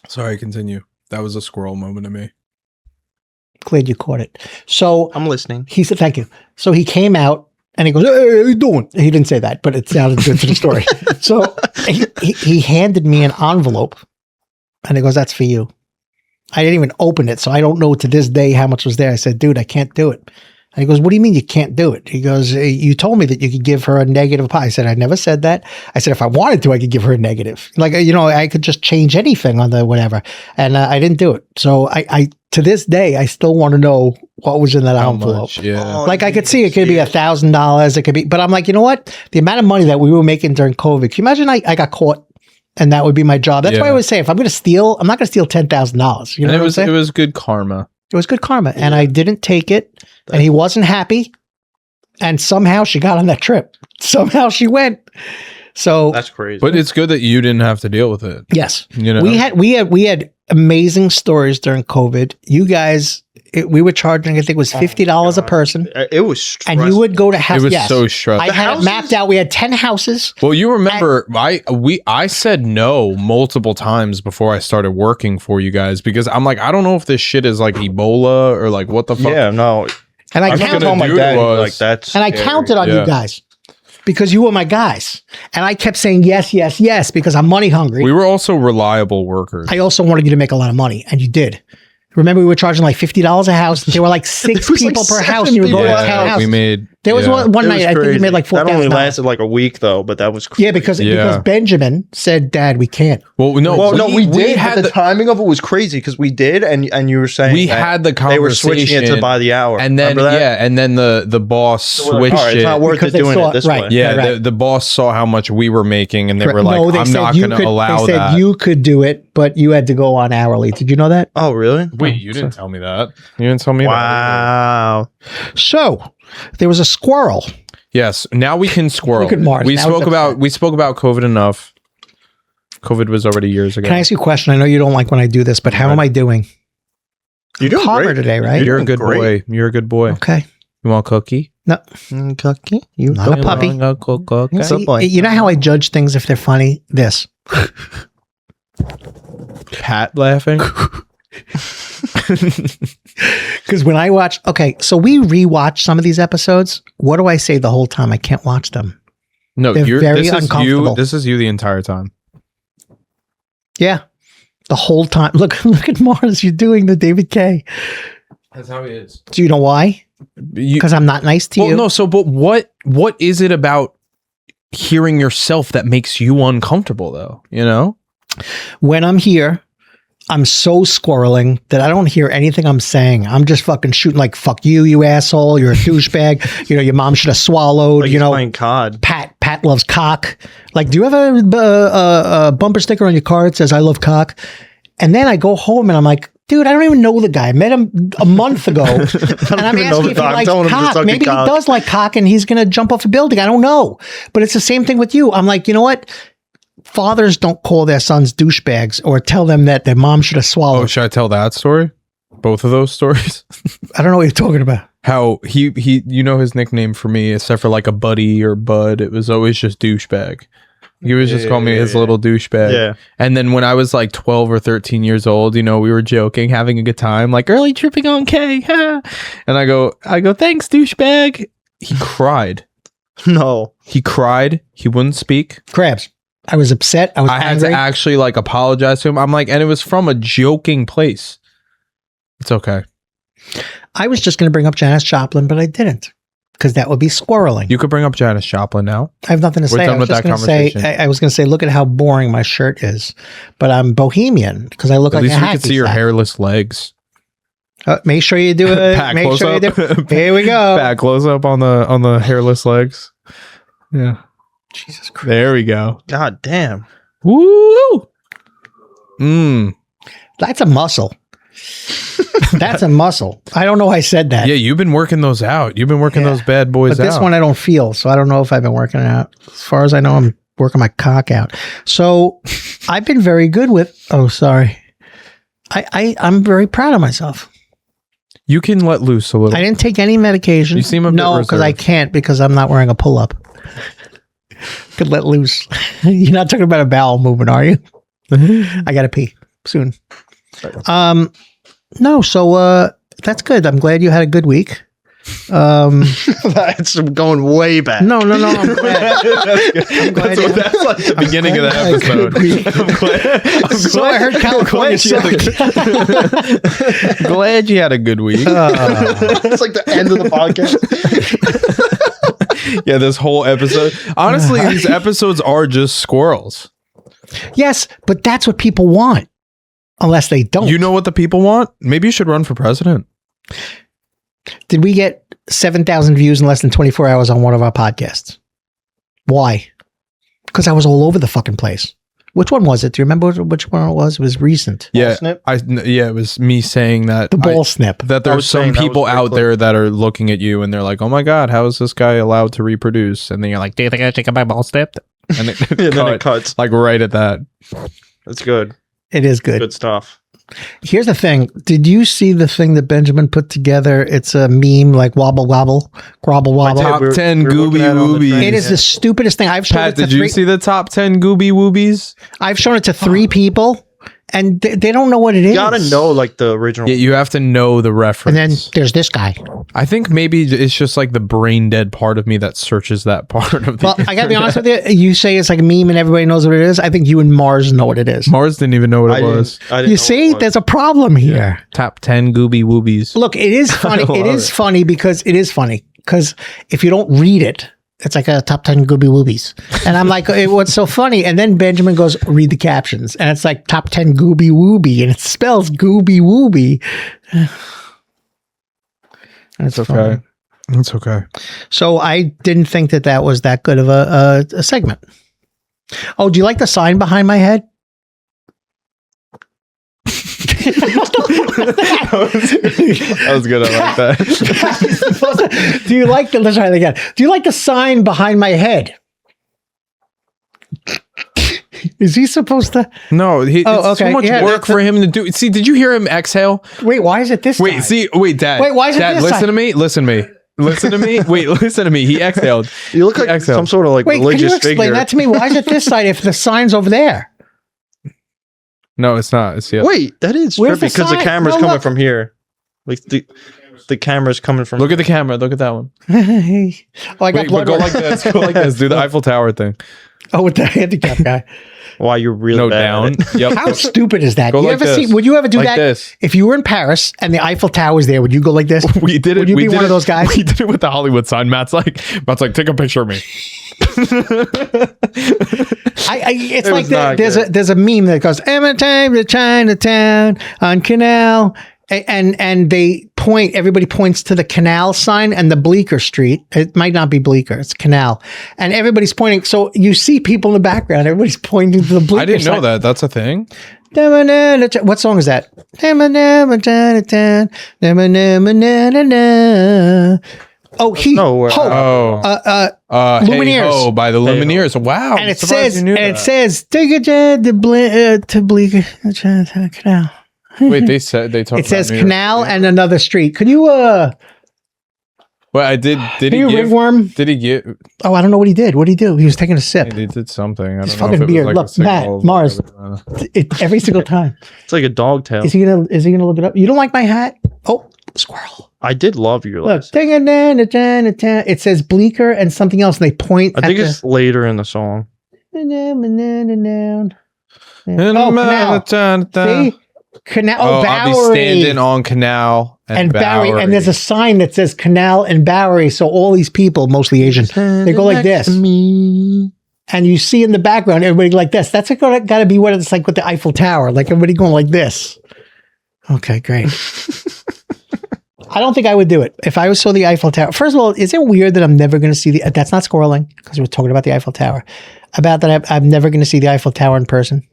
Sorry, continue. That was a squirrel moment to me. Glad you caught it. So I'm listening. He said, thank you. So he came out. And he goes, hey, how you doing? He didn't say that, but it sounded good to the story. So he handed me an envelope and he goes, that's for you. I didn't even open it. So I don't know to this day how much was there. I said, dude, I can't do it. And he goes, what do you mean you can't do it? He goes, you told me that you could give her a negative pie. I said, I never said that. I said, if I wanted to, I could give her a negative. Like, I could just change anything on the whatever. And I didn't do it. So I to this day, I still want to know what was in that envelope. Like I could see it could be $1,000. It could be, but I'm like, you know what? The amount of money that we were making during COVID, can you imagine I got caught and that would be my job? That's why I always say, if I'm going to steal, I'm not going to steal $10,000. You know what I'm saying? It was good karma. It was good karma. And I didn't take it and he wasn't happy. And somehow she got on that trip. Somehow she went. So that's crazy. But it's good that you didn't have to deal with it. yes, You know, we had amazing stories during COVID. You guys, we were charging, I think it was $50 a person. It was stressful. And you would go to house. it was yes. so stressful. I had it mapped out. We had 10 houses. Well, you remember, I said no multiple times before I started working for you guys because I'm like, I don't know if this shit is like Ebola or like what the fuck. Yeah, no. And I counted on my dad like that's. And I counted on you guys because you were my guys. And I kept saying yes, yes, yes because I'm money hungry. We were also reliable workers. I also wanted you to make a lot of money, and you did. Remember, we were charging like $50 a house. There were like 6 people per house, and you were going to 10 houses. We made. There was one night, I think you made like $4,000. That only lasted like a week though, but that was crazy. Yeah, because Benjamin said, "Dad, we can't." Well, no, we did. But the timing of it was crazy because we did, and you were saying we had the conversation. They were switching it to by the hour, and then and then the boss switched it. It's not worth it doing it this way. Yeah, the boss saw how much we were making, and they were like, "I'm not going to allow that." They said you could do it, but you had to go on hourly. Did you know that? Oh, really? Wait, you didn't tell me that. You didn't tell me that. Wow. So there was a squirrel. Yes. Now we can squirrel. Look at Mars. We spoke about COVID enough. COVID was already years ago. Can I ask you a question? I know you don't like when I do this, but how am I doing? You're doing calmer today, right? You're a good boy. You're a good boy. Okay. You want a cookie? No. Cookie? You not a puppy. See, you know how I judge things if they're funny? This. Pat laughing. Because when I watch, so we rewatch some of these episodes. What do I say the whole time? I can't watch them. No, they're very uncomfortable. This is you the entire time. Yeah, the whole time. Look at Mars. You're doing the David K. That's how he is. Do you know why? Because I'm not nice to you. No. So, but what is it about hearing yourself that makes you uncomfortable, though? You know, when I'm here, I'm so squirreling that I don't hear anything I'm saying. I'm just fucking shooting like, fuck you, you asshole. You're a douchebag. Your mom should have swallowed. Like playing COD. Pat loves cock. Like, do you have a bumper sticker on your car that says I love cock? And then I go home and I'm like, dude, I don't even know the guy. I met him a month ago. And I'm asking if he likes cock. Maybe he does like cock and he's going to jump off a building. I don't know. But it's the same thing with you. I'm like, you know what? Fathers don't call their sons douchebags or tell them that their mom should have swallowed. Oh, should I tell that story? Both of those stories? I don't know what you're talking about. How he his nickname for me, except for like a buddy or bud, it was always just douchebag. He was just calling me his little douchebag. Yeah. And then when I was like 12 or 13 years old, we were joking, having a good time, like early tripping on K. And I go, thanks, douchebag. He cried. No. He cried. He wouldn't speak. Crabs. I was upset. I had to actually like apologize to him. I'm like, and it was from a joking place. It's okay. I was just going to bring up Janis Joplin, but I didn't because that would be squirreling. You could bring up Janis Joplin now. I have nothing to say. I was just going to say, I was going to say, look at how boring my shirt is, but I'm bohemian because I look like a hacky sack. At least we could see your hairless legs. Make sure you do it. Make sure you do it. Here we go. Back close up on the hairless legs. Yeah. Jesus Christ. There we go. God damn. Woo! That's a muscle. That's a muscle. I don't know why I said that. Yeah, you've been working those out. You've been working those bad boys out. But this one I don't feel, so I don't know if I've been working it out. As far as I know, I'm working my cock out. So I've been very good with... Oh, sorry. I'm very proud of myself. You can let loose a little. I didn't take any medication. You seem a bit No, because I can't because I'm not wearing a pull-up. Could let loose. You're not talking about a bowel movement, are you? I gotta pee soon. No, so that's good. I'm glad you had a good week. That's going way back. No. I'm glad. That's like the beginning of the episode. So I heard California sucked. Glad you had a good week. It's like the end of the podcast. Yeah, this whole episode. Honestly, these episodes are just squirrels. Yes, but that's what people want. Unless they don't. You know what the people want? Maybe you should run for president. Did we get 7,000 views in less than 24 hours on one of our podcasts? Why? Because I was all over the fucking place. Which one was it? Do you remember which one it was? It was recent. Yeah, it was me saying that. The ball snip. That there's some people out there that are looking at you and they're like, oh my God, how is this guy allowed to reproduce? And then you're like, do you think I should get my ball snipped? and then it cuts like right at that. That's good. It is good. Good stuff. Here's the thing. Did you see the thing that Benjamin put together? It's a meme like wobble wobble, grobble wobble. Top 10 gooby woobies. It is the stupidest thing. I've shown Pat, it to did you see the top 10 gooby woobies? I've shown it to 3 people. And they don't know what it is. You gotta know like the original. Yeah, you have to know the reference. And then there's this guy. I think maybe it's just like the brain dead part of me that searches that part of the Well, I gotta be honest with you. You say it's like a meme and everybody knows what it is. I think you and Mars know what it is. Mars didn't even know what it was. You see, there's a problem here. Yeah. Top 10 gooby woobies. Look, it is funny. It is funny because if you don't read it, it's like a top 10 gooby woobies. And I'm like, what's so funny? And then Benjamin goes, read the captions. And it's like top 10 gooby wooby. And it spells gooby wooby. It's okay. Funny. It's okay. So I didn't think that was that good of a segment. Oh, do you like the sign behind my head? That was good. I like that. Let's try it again. Do you like the sign behind my head? Is he supposed to? No, it's so much work for him to do. See, did you hear him exhale? Wait, why is it this time? Dad. Wait, why is it Dad, this listen time? to me. Listen to me. Wait, listen to me. He exhaled. You look like some sort of like religious can you explain figure. that to me? Why is it this side if the sign's over there? No, it's not. It's Wait, that is trippy because the camera's coming from here. Like the camera's coming from. Look at the camera. Look at that one. I got blood. Go like this. Go like this. Do the Eiffel Tower thing. Oh, with the handicap guy. Why you're really bad down. Yep. How stupid is that? Would you ever do like that? This. If you were in Paris and the Eiffel Tower is there, would you go like this? We did it. Would you be one of those guys? We did it with the Hollywood sign. Matt's like, take a picture of me. It's like there's a meme that goes, "Every time to Chinatown on Canal," and everybody points to the Canal sign and the Bleecker Street. It might not be Bleecker, it's Canal, and everybody's pointing. So you see people in the background. Everybody's pointing to the Bleecker. I didn't know sign. that. That's a thing. What song is that? Oh, Lumineers. Hey, by the Lumineers. Wow. And it says, take a jet to Bleecker Canal. Wait, they said they talked. It says Canal and another street. Could you Well, I did. Did he give? Ringworm? Did he give? Oh, I don't know what he did. What did he do? He was taking a sip. He did something. I don't know. Fucking beer. Look, Matt, Mars. Every single time. It's like a dog tail. Is he gonna look it up? You don't like my hat? Oh, squirrel. I did love your list. Look, it says Bleecker and something else, and they point. I think it's later in the song. See? Canal. Oh, Bowery. I'll be standing on Canal and Bowery. And there's a sign that says Canal and Bowery. So all these people, mostly Asian, they go like this. And you see in the background everybody like this. That's got to be what it's like with the Eiffel Tower. Like everybody going like this. Okay, great. I don't think I would do it if I saw the Eiffel Tower. First of all, is it weird that I'm never going to see that's not squirreling because we're talking about the Eiffel Tower. About that, I'm never going to see the Eiffel Tower in person.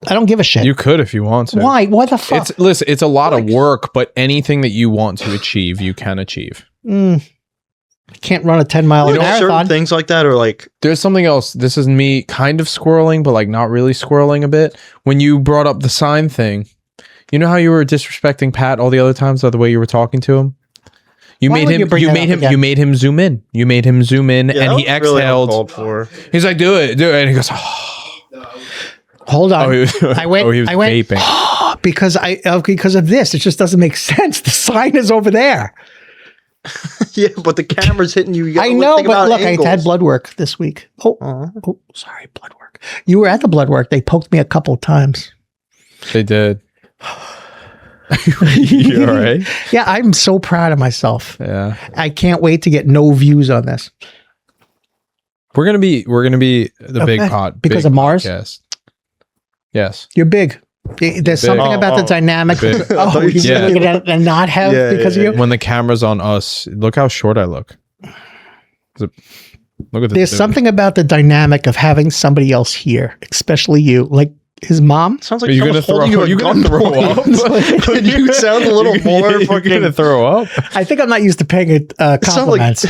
I don't give a shit. You could if you want to. Why? What the fuck? Listen, it's a lot of work, but anything that you want to achieve, you can achieve. Can't run a 10-mile marathon. Certain things like that, or like there's something else. This is me kind of squirreling, but like not really squirreling a bit. When you brought up the sign thing, you know how you were disrespecting Pat all the other times by the way you were talking to him? You made him zoom in. You made him zoom in, and he exhaled. Really he's like, do it, and he goes, oh. Hold on. I went vaping. because of this. It just doesn't make sense. The sign is over there. Yeah, but the camera's hitting you. I know, but look, I had blood work this week. Oh, sorry, blood work. You were at the blood work. They poked me a couple of times. They did. You all right? Yeah, I'm so proud of myself. Yeah. I can't wait to get no views on this. We're gonna be the big pot because of Mars. Yes. Yes. You're big. There's something about the dynamic. You're gonna not have because of you. When the camera's on us, look how short I look. Look at There's something about the dynamic of having somebody else here, especially you. Like his mom. Sounds like you're gonna throw up. You sound a little more. You're gonna throw up. I think I'm not used to paying it compliments.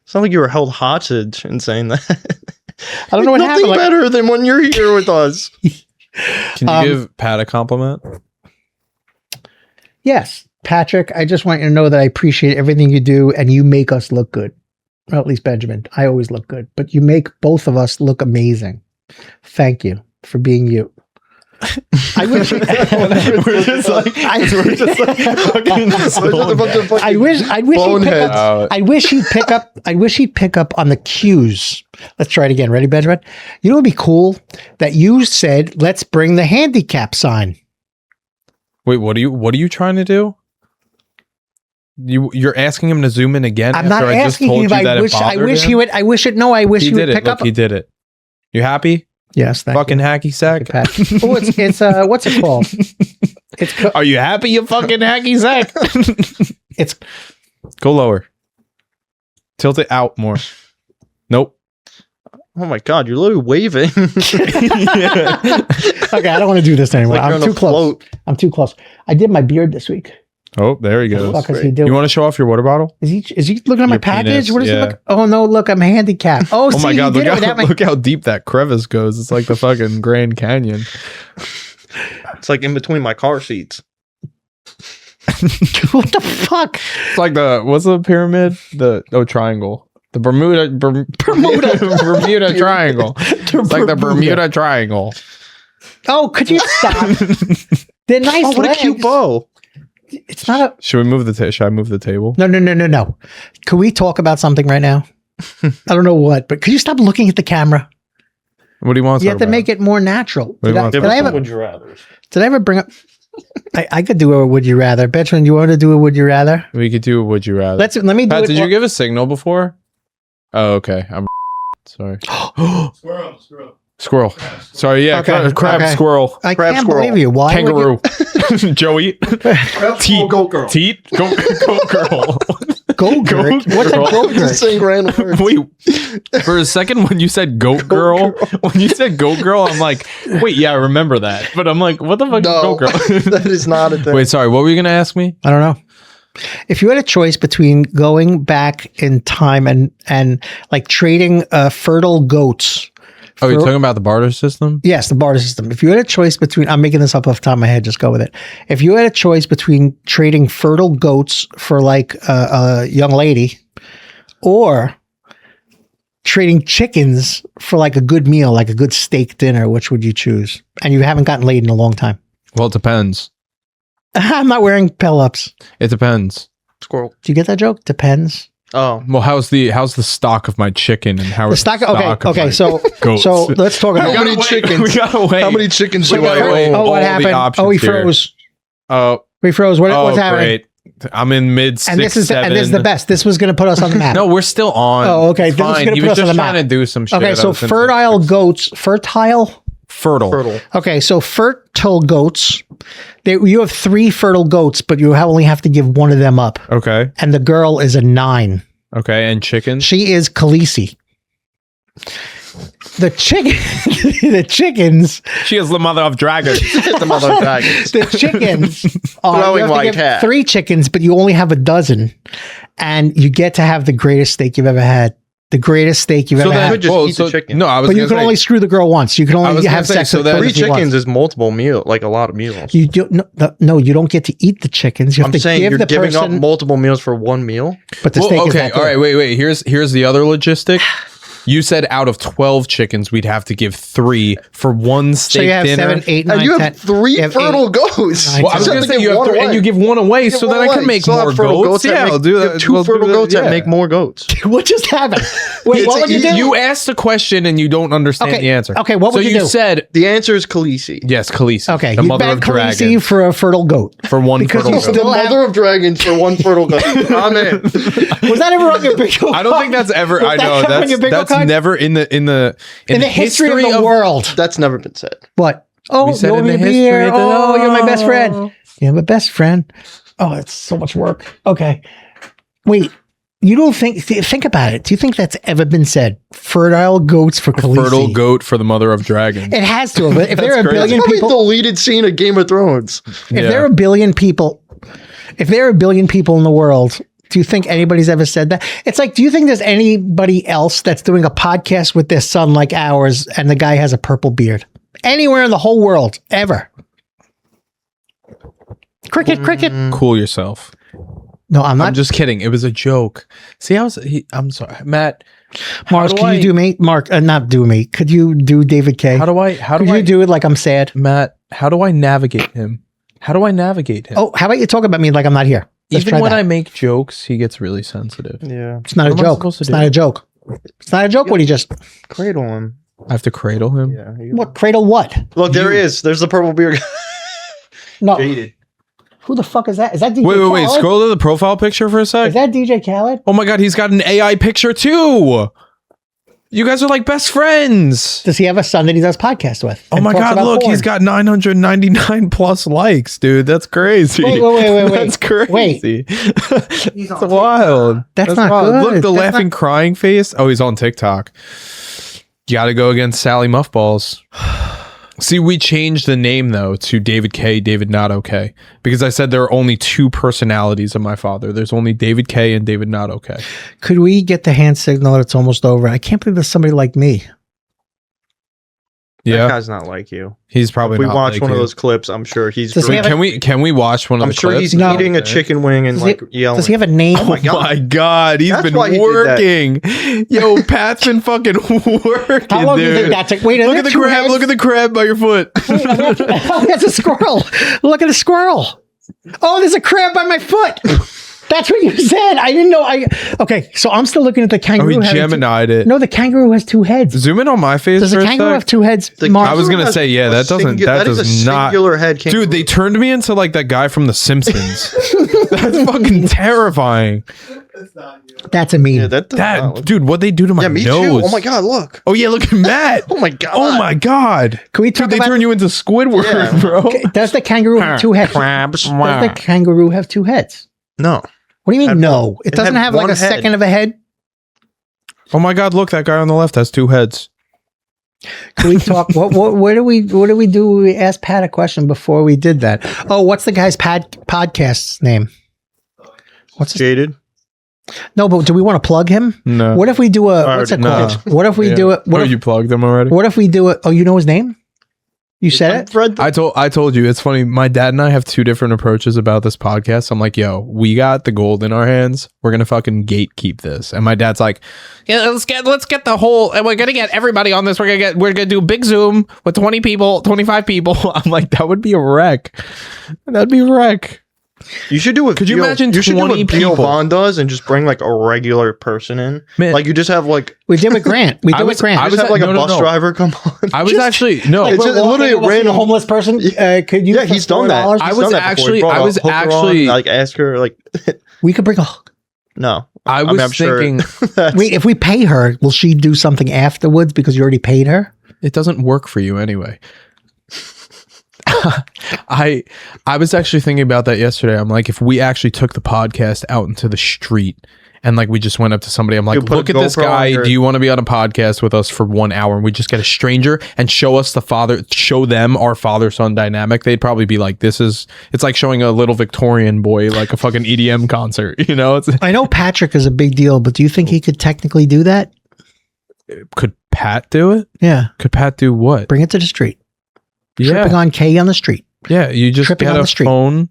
Sound like you were held hostage in saying that. I don't know what happened. Nothing better than when you're here with us. Can you give Pat a compliment? Yes, Patrick, I just want you to know that I appreciate everything you do and you make us look good. Well, at least Benjamin. I always look good, but you make both of us look amazing. Thank you for being you. I wish I wish he'd pick up on the cues. Let's try it again. Ready, Benjamin? You know what would be cool? That you said, let's bring the handicap sign. Wait, what are you trying to do? You're asking him to zoom in again? I'm not asking him. I wish he would pick up. He did it. You happy? Yes, thank fucking you. Hacky sack. Oh, it's what's it called? Are you happy, you fucking hacky sack? It's go lower. Tilt it out more. Nope. Oh my god, you're literally waving. Okay, I don't want to do this anymore. Like I'm too close. I'm too close. I did my beard this week. Oh, there he goes. What the fuck is he doing? You want to show off your water bottle? Is he looking at my package? Penis, what is he look? Oh no, look, I'm handicapped. Oh, my god, look how deep that crevice goes. It's like the fucking Grand Canyon. It's like in between my car seats. What the fuck? It's like what's the pyramid? Triangle. The Bermuda Triangle. It's like the Bermuda Triangle. Oh, could you stop? They're nice. Oh, what legs. a cute bow. It's not a. Should I move the table? No. Can we talk about something right now? I don't know what, but could you stop looking at the camera? What do you want? You have to make it more natural. Did I ever bring up? I could do a would you rather. Benjamin, you want to do a would you rather? We could do a would you rather. Let me do Pat, it. Did you give a signal before? Oh, okay. I'm sorry. Squirrel. Sorry, yeah. Okay, Crab, okay. squirrel. I Crab can't squirrel. believe you. Why? Kangaroo. Joey. Teat. Go girl. Teat. Go girl. Go girl. What's that go girl? Just saying random words. Wait. For a second, when you said goat girl, I'm like, wait, yeah, I remember that. But I'm like, what the fuck is goat girl? That is not a thing. Wait, sorry. What were you going to ask me? I don't know. If you had a choice between going back in time and like trading fertile goats. Oh, you're talking about the barter system? Yes, the barter system. If you had a choice between, I'm making this up off the top of my head, just go with it. If you had a choice between trading fertile goats for like a young lady or trading chickens for like a good meal, like a good steak dinner, which would you choose? And you haven't gotten laid in a long time. Well, it depends. I'm not wearing pell-ups. It depends. Squirrel. Do you get that joke? Depends. Oh, well, how's the stock of my chicken and how the stock? Okay. So let's talk about how many chickens. We gotta wait. How many chickens do I own? Oh, what happened? Oh, he froze. Oh, we froze. What's happening? Great. I'm in mid 6, and this is 7. And this is the best. This was going to put us on the map. No, we're still on. Oh, okay. It's fine. He was just trying to do some shit. Okay, so fertile goats. Fertile. Okay, so fertile goats. You have 3 fertile goats, but you only have to give one of them up. Okay. And the girl is a 9. Okay, and chickens? She is Khaleesi. The chickens. She is the mother of dragons. The chickens are glowing white hat. 3 chickens, but you only have a dozen, and you get to have the greatest steak you've ever had. The greatest steak you've ever had. You could just eat the chicken. No, I was. But you can only screw the girl once. You can only have sex with 3 chickens is multiple meals, like a lot of meals. You no, you don't get to eat the chickens. You have to give the giving person up multiple meals for one meal. But the steak is that good. All right, wait. Here's the other logistic. You said out of 12 chickens, we'd have to give 3 for one steak dinner. So you have dinner. 7, 8, 9, and you 10. have 3 fertile goats. Well, I was going to say you have 3, and you give one away, so that I can make more goats. Yeah, I'll do that. 2 fertile goats that make more goats. What just happened? Wait, what would you do? You asked a question and you don't understand the answer. Okay, what would you do? So you said the answer is Khaleesi. Yes, Khaleesi. Okay, the mother of dragons. Khaleesi for a fertile goat. For one fertile goat. The mother of dragons for one fertile goat. I'm in. Was that ever on your bingo? I don't think that's ever. I know that's never in the history of the world. That's never been said. What? Oh, you want me to be here? Oh, you're my best friend. You're my best friend. Oh, it's so much work. Okay. Wait. You don't think about it. Do you think that's ever been said? Fertile goats for Khaleesi. Fertile goat for the mother of dragons. It has to. If there are a billion people, the deleted scene of Game of Thrones. If there are a billion people in the world, Do you think anybody's ever said that? It's like, do you think there's anybody else that's doing a podcast with their son like ours and the guy has a purple beard? Anywhere in the whole world, ever. Cricket. Cool yourself. No, I'm not. I'm just kidding. It was a joke. See, I'm sorry, Matt. Mars, can you do me? Mark, not do me. Could you do David K? How do I do it like I'm sad? Matt, how do I navigate him? Oh, how about you talk about me like I'm not here? Even when I make jokes, he gets really sensitive. Yeah. It's not a joke. It's not a joke. It's not a joke what he just... Cradle him. I have to cradle him? Yeah. What? Cradle what? Look, there he is. There's the purple beard guy. No. Jaded. Who the fuck is that? Is that DJ Khaled? Wait. Scroll to the profile picture for a sec. Is that DJ Khaled? Oh my God, he's got an AI picture too. You guys are like best friends. Does he have a son that he does podcast with? Oh my God, look, he's got 999 plus likes, dude. That's crazy. Wait. That's crazy. Wait. It's wild. That's not wild. good. Look, the laughing, crying face. Oh, he's on TikTok. You got to go against Sally Muffballs. See, we changed the name though to David K, David Not Okay, because I said there are only two personalities of my father. There's only David K and David Not Okay. Could we get the hand signal that it's almost over? I can't believe there's somebody like me. Yeah, that guy's not like you. He's probably. If we not watch like one you. of those clips, I'm sure he's. Can we watch one of I'm the sure clips? he's eating a chicken wing and like yelling. Does he have a name? Oh my God, he's been working. Yo, Pat's been fucking working. How long do you think that took? Wait, look at the crab. Heads? Look at the crab by your foot. Oh, that's a squirrel. Look at the squirrel. Oh, there's a crab by my foot. That's what you said. I didn't know. Okay, so I'm still looking at the kangaroo. Oh, he Gemini'd it. No, the kangaroo has two heads. Zoom in on my face. Does the kangaroo have two heads? I was gonna say, yeah, that does not. Singular head kangaroo. Dude, they turned me into like that guy from The Simpsons. That's fucking terrifying. That's a meme. Yeah, dude, what they do to my me nose? too. Oh my God, look. Oh yeah, look at Matt. Oh my God. Oh my God. Can we talk Dude, they turn you into Squidward, bro. Okay, does the kangaroo have two heads? Does the kangaroo have two heads? No. What do you mean no? It doesn't have like a second of a head? Oh my God, look, that guy on the left has two heads. Can we talk? What do we do? We asked Pat a question before we did that. Oh, what's the guy's podcast's name? What's Jaded? No, but do we want to plug him? No. What if we do what's it called? What if we do it? You plugged him already? What if we do it? Oh, you know his name? You said it? I told you. It's funny. My dad and I have two different approaches about this podcast. I'm like, yo, we got the gold in our hands. We're gonna fucking gatekeep this. And my dad's like, yeah, let's get the whole, and we're gonna get everybody on this. We're gonna do big Zoom with 20 people, 25 people. I'm like, that would be a wreck. That'd be a wreck. You should do what. Could you imagine? You should do what people Vaughn does and just bring like a regular person in. Man, like you just have like we did with Grant. We did with Grant. I was have like a bus driver come on. I was actually no. It's just literally a random homeless person. Could you? Yeah, he's done that. I was actually like ask her like. We could bring a. No, I was thinking. Wait, if we pay her, will she do something afterwards because you already paid her? It doesn't work for you anyway. I was actually thinking about that yesterday. I'm like, if we actually took the podcast out into the street and like we just went up to somebody, I'm like, look at this guy. Do you want to be on a podcast with us for 1 hour? And we just get a stranger and show them our father-son dynamic. They'd probably be like, it's like showing a little Victorian boy like a fucking EDM concert, you know? I know Patrick is a big deal, but do you think he could technically do that? Could Pat do it? Yeah. Could Pat do what? Bring it to the street. Yeah. Tripping on K on the street. Yeah, you just Tripping get on a the street. phone,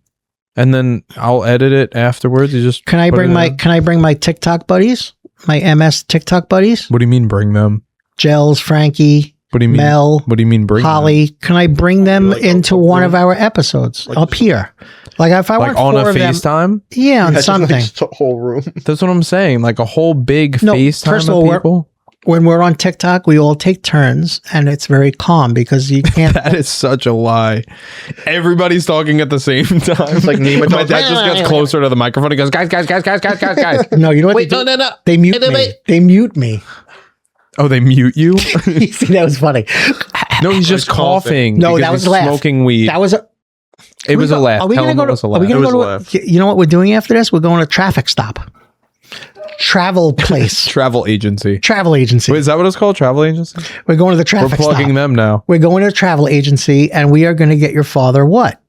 and then I'll edit it afterwards. You just Can I bring my TikTok buddies? My MS TikTok buddies? What do you mean bring them? Gels, Frankie, what do you mean? Mel. What do you mean bring Holly? them? Can I bring them into one of our episodes up here? Like if I want on a FaceTime? Yeah, on something. Like the whole room. That's what I'm saying. Like a whole big FaceTime first of of all, people. When we're on TikTok, we all take turns, and it's very calm because you can't. That is such a lie. Everybody's talking at the same time. It's like Nima. My dad just gets closer to the microphone. He goes, guys. No, you know what? Wait, no. They mute me. They mute me. Oh, they mute you? You see, that was funny. No, he's just coughing. No, that was a laugh. Smoking weed. That was a. It was a laugh. Are we going to go to? Are we going to go to? You know what we're doing after this? We're going to traffic stop. Travel place. Travel agency. Wait, is that what it's called? Travel agency? We're going to the traffic stop. We're plugging them now. We're going to a travel agency, and we are going to get your father what?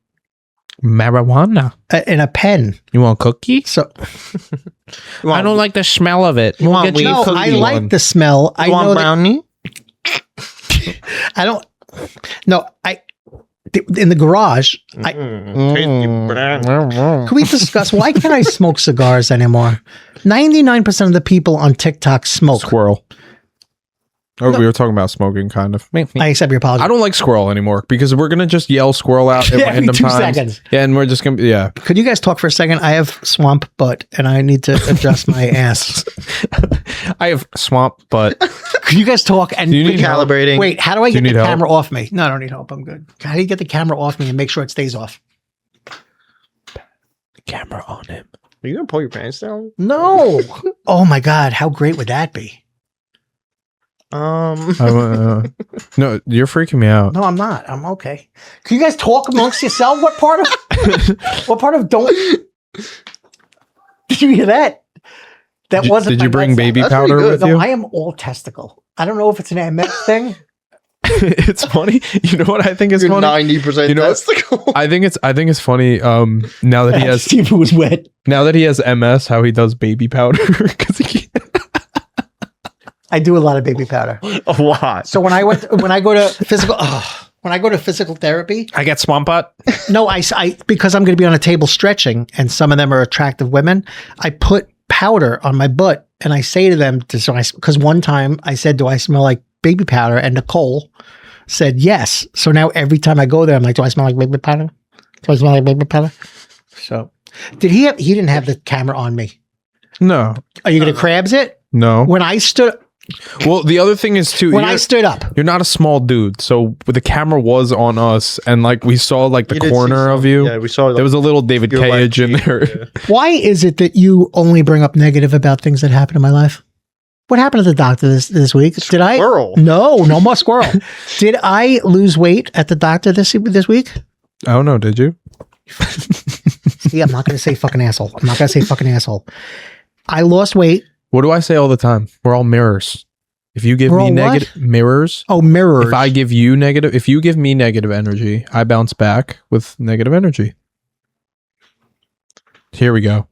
Marijuana. In a pen. You want a cookie? So I don't like the smell of it. You want weed no, cookie? I like the smell. You I want know brownie? I don't. No, in the garage. Can we discuss why can't I smoke cigars anymore? 99% of the people on TikTok smoke. Squirrel. Oh, we were talking about smoking, kind of. I accept your apology. I don't like squirrel anymore because we're gonna just yell squirrel out at Every random 2 times. seconds. Yeah, and we're just gonna Could you guys talk for a second? I have swamp butt and I need to adjust my ass. I have swamp butt. Could you guys talk and Do you need help? Calibrating. Wait, how do I get the need help? camera off me? No, I don't need help. I'm good. How do you get the camera off me and make sure it stays off? Camera on him. Are you gonna pull your pants down? No. Oh my God, how great would that be? No, you're freaking me out. No, I'm not. I'm okay. Can you guys talk amongst yourself? What part of don't? Did you hear that? That wasn't. Did you bring baby That's powder pretty with good. No, you? I am all testicle. I don't know if it's an MS thing. It's funny. You know what I think is You're funny? 90% You know what? testicle. I think it's funny. Now that he has See if it was wet. MS, how he does baby powder because he can't. I do a lot of baby powder. A lot. So when I go to physical therapy, I get swamp butt. no, I because I'm going to be on a table stretching, and some of them are attractive women. I put powder on my butt, and I say to them, because one time I said, "Do I smell like baby powder?" And Nicole said yes. So now every time I go there, I'm like, "Do I smell like baby powder? Do I smell like baby powder?" So did he? He didn't have the camera on me. No, Are you going to crabs it? no. When I stood, Well, the other thing is too. when I stood up, You're not a small dude, so the camera was on us, and like we saw like the You did see corner of some- you. Yeah, we saw. There was a little David your leg Cage in cheek, there. yeah. why is it that you only bring up negative about things that happen in my life? What happened to the doctor this week? Did I? Squirrel. No more squirrel. Did I lose weight at the doctor this week? I don't know. Did you? See, I'm not going to say fucking asshole. I'm not going to say fucking asshole. I lost weight. What do I say all the time? We're all mirrors. If you give We're me all what? negative mirrors, Oh, mirrors. if I give you negative, if you give me negative energy, I bounce back with negative energy. Here we go.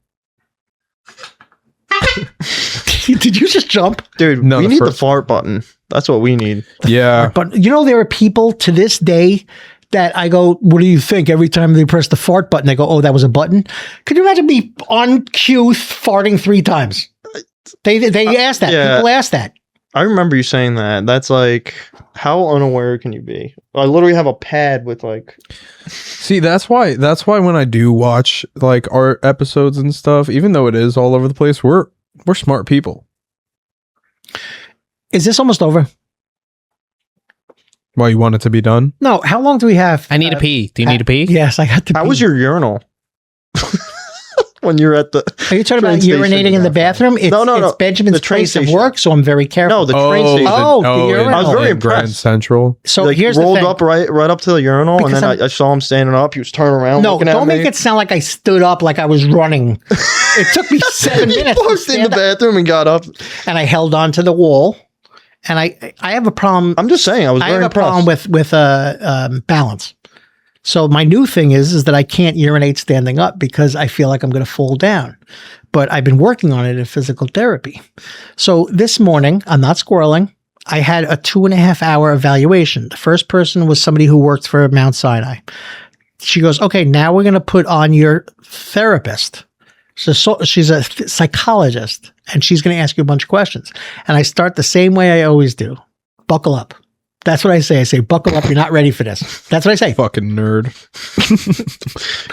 Did you just jump? Dude, No, we the need the first- fart button. That's what we need. Yeah. But you know, there are people to this day that I go, what do you think? Every time they press the fart button, they go, oh, that was a button. Could you imagine me on cue farting 3 times? They asked that. yeah. People ask that. I remember you saying that. That's like, how unaware can you be? I literally have a pad with like. See, that's why when I do watch like our episodes and stuff, even though it is all over the place, we're smart people. Is this almost over? Why, you want it to be done? No. How long do we have? I need a pee. Do you need a pee? Yes, I got to How pee. was your urinal? When you're at the. Are you talking about train station urinating in the bathroom? It's, No. It's Benjamin's The train place of station. work, so I'm very careful. No, the train station. Oh, the urinal. I was very in Grand impressed. Central. So Like, here's rolled the thing. up right up to the urinal, Because and then I saw him standing up. He was turning around. No, looking at don't me. make it sound like I stood up like I was running. It took me 7 He minutes to parked in stand the up, bathroom and got up. and I held on to the wall. And I have a problem. I'm just saying, I was I very have a problem impressed. with balance. So my new thing is that I can't urinate standing up because I feel like I'm going to fall down. But I've been working on it in physical therapy. So this morning, I'm not squirreling. I had a 2.5 hour evaluation. The first person was somebody who worked for Mount Sinai. She goes, okay, now we're going to put on your therapist. So she's a psychologist, and she's going to ask you a bunch of questions. And I start the same way I always do. Buckle up. That's what I say. I say, buckle up. You're not ready for this. That's what I say. Fucking nerd.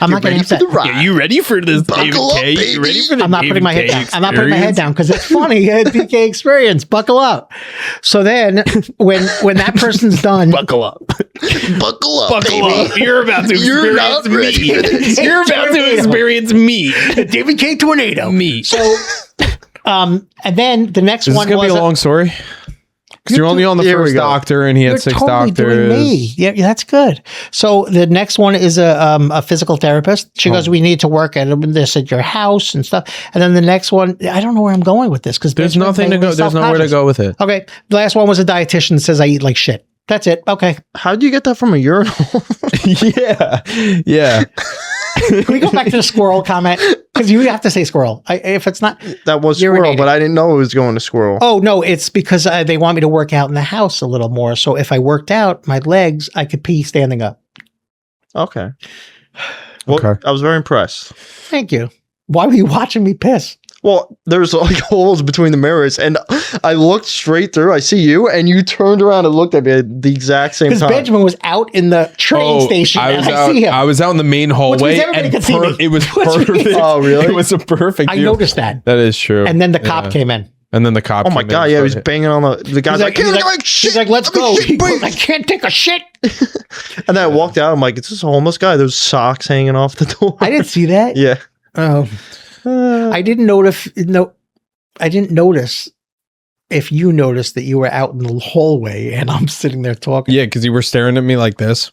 I'm not going to answer that. Yeah, you ready for this, David Buckle up, K? baby. You ready for the I'm not David putting my head K down. I'm not putting my head experience? down because it's funny. DK experience. Buckle up. So then when that person's done, Buckle up. Buckle up, Buckle baby. up. You're about to You're not experience ready for me. this. You're about to experience me. David K. Tornado. Me. So, and then the next Is this one going to was be a long story? Because you're only on the Here we first go. doctor and he you're had 6 totally doing doctors. me. Yeah, that's good. So the next one is a physical therapist. She goes, we need to work at this at your house and stuff. And then the next one, I don't know where I'm going with this because There's nothing to go. There's nowhere to go with it. Okay. The last one was a dietitian that says I eat like shit. That's it. Okay. How do you get that from a urinal? Yeah. Can we go back to the squirrel comment? Because you have to say squirrel. If it's not, that was squirrel, but I didn't know it was going to squirrel. Oh no, it's because they want me to work out in the house a little more. So if I worked out my legs, I could pee standing up. Okay. Well, okay. I was very impressed. Thank you. Why were you watching me piss? Well, there's like holes between the mirrors, and I looked straight through. I see you, and you turned around and looked at me at the exact same time. Because Benjamin was out in the train station, I see him. I was out in the main hallway, and it was perfect. Oh, really? It was a perfect view. I noticed that. That is true. And then the cop came in. And then the cop. Oh my god! Yeah, he was banging on the guy's like, he's like, let's go. He goes, I can't take a shit. And then I walked out. I'm like, is this a homeless guy? There's socks hanging off the door. I didn't see that. Yeah. Oh. I didn't notice. No, I didn't notice if you noticed that you were out in the hallway and I'm sitting there talking. Yeah, because you were staring at me like this.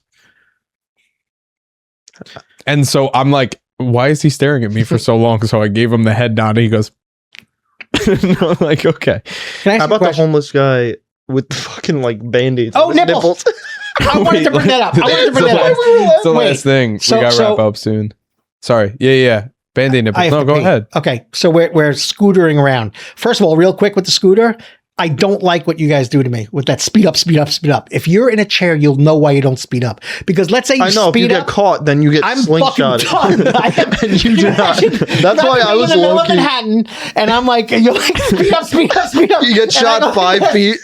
And so I'm like, why is he staring at me for so long? So I gave him the head nod. And he goes, no, like, okay. How about the homeless guy with the fucking like band-aids? Oh, nipples. I wanted to bring that up. It's the last thing. We got to wrap up soon. Sorry. Yeah. Band-aid nipples. No, go ahead. Okay, so we're scootering around. First of all, real quick with the scooter, I don't like what you guys do to me with that speed up. If you're in a chair, you'll know why you don't speed up. Because let's say you speed up. If you get caught, then you get slingshotted. And you do not. That's why I was low-key. Manhattan, and I'm like, you're like, speed up. You get shot 5 feet.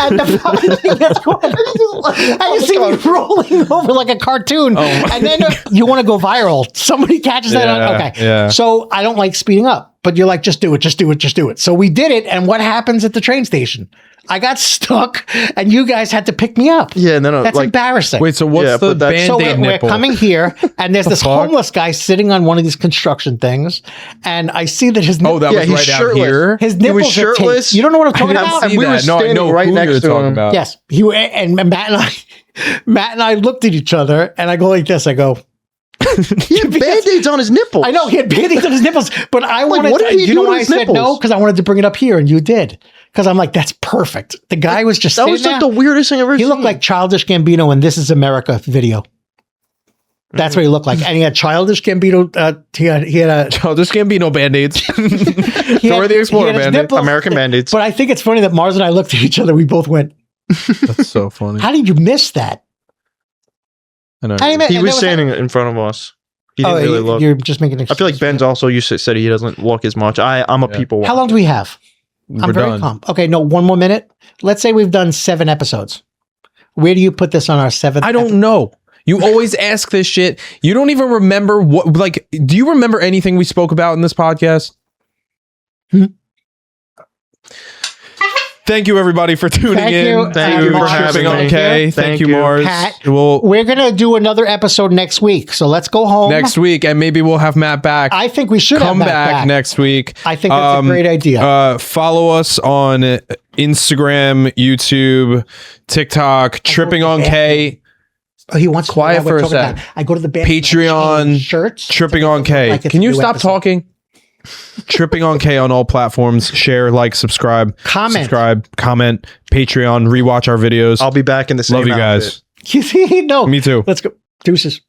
And the fucking thing that's going and you see me rolling over like a cartoon. And then you want to go viral. Somebody catches that. Okay. Yeah. So I don't like speeding up. But you're like, just do it. So we did it. And what happens at the train station? I got stuck and you guys had to pick me up. Yeah, no. That's embarrassing. Wait, so what's the Band-Aid nipple? We're coming here and there's this homeless guy sitting on one of these construction things. And I see that his nipples. Oh, that was right out here? His nipples are shirtless. You don't know what I'm talking about? And we were standing right next to him. Yes. And Matt and I looked at each other and I go like this. I go, he had band-aids on his nipples. I know he had band-aids on his nipples, but I wanted to, you know why I said no? Because I wanted to bring it up here and you did. Because I'm like, that's perfect. The guy was just that was like the weirdest thing I've ever seen. He looked like Childish Gambino in This Is America video. That's what he looked like. And he had Childish Gambino, he had a Childish Gambino band-aids. Dora the Explorer band-aids. American band-aids. But I think it's funny that Mars and I looked at each other, we both went. That's so funny. How did you miss that? I know. He was standing in front of us. He didn't really look. You're just making an excuse. I feel like Ben's also said he doesn't look as much. I'm a people watcher. How long do we have? I'm very calm. Okay, no, one more minute. Let's say we've done 7 episodes. Where do you put this on our 7th? I don't know. You always ask this shit. You don't even remember what, like, do you remember anything we spoke about in this podcast? Thank you, everybody, for tuning in. Thank you for having me. Okay. Thank you, Mars. Pat, we're going to do another episode next week. So let's go home. Next week, and maybe we'll have Matt back. I think we should come back next week. I think that's a great idea. Follow us on Instagram, YouTube, TikTok, Tripping on K. Oh, he wants quiet for a sec. I go to the Patreon, shirts. Tripping on K. Can you stop talking? Tripping on K on all platforms. Share, like, subscribe, comment, Patreon, rewatch our videos. I'll be back in the same Love you guys. You see? No. Me too. Let's go. Deuces.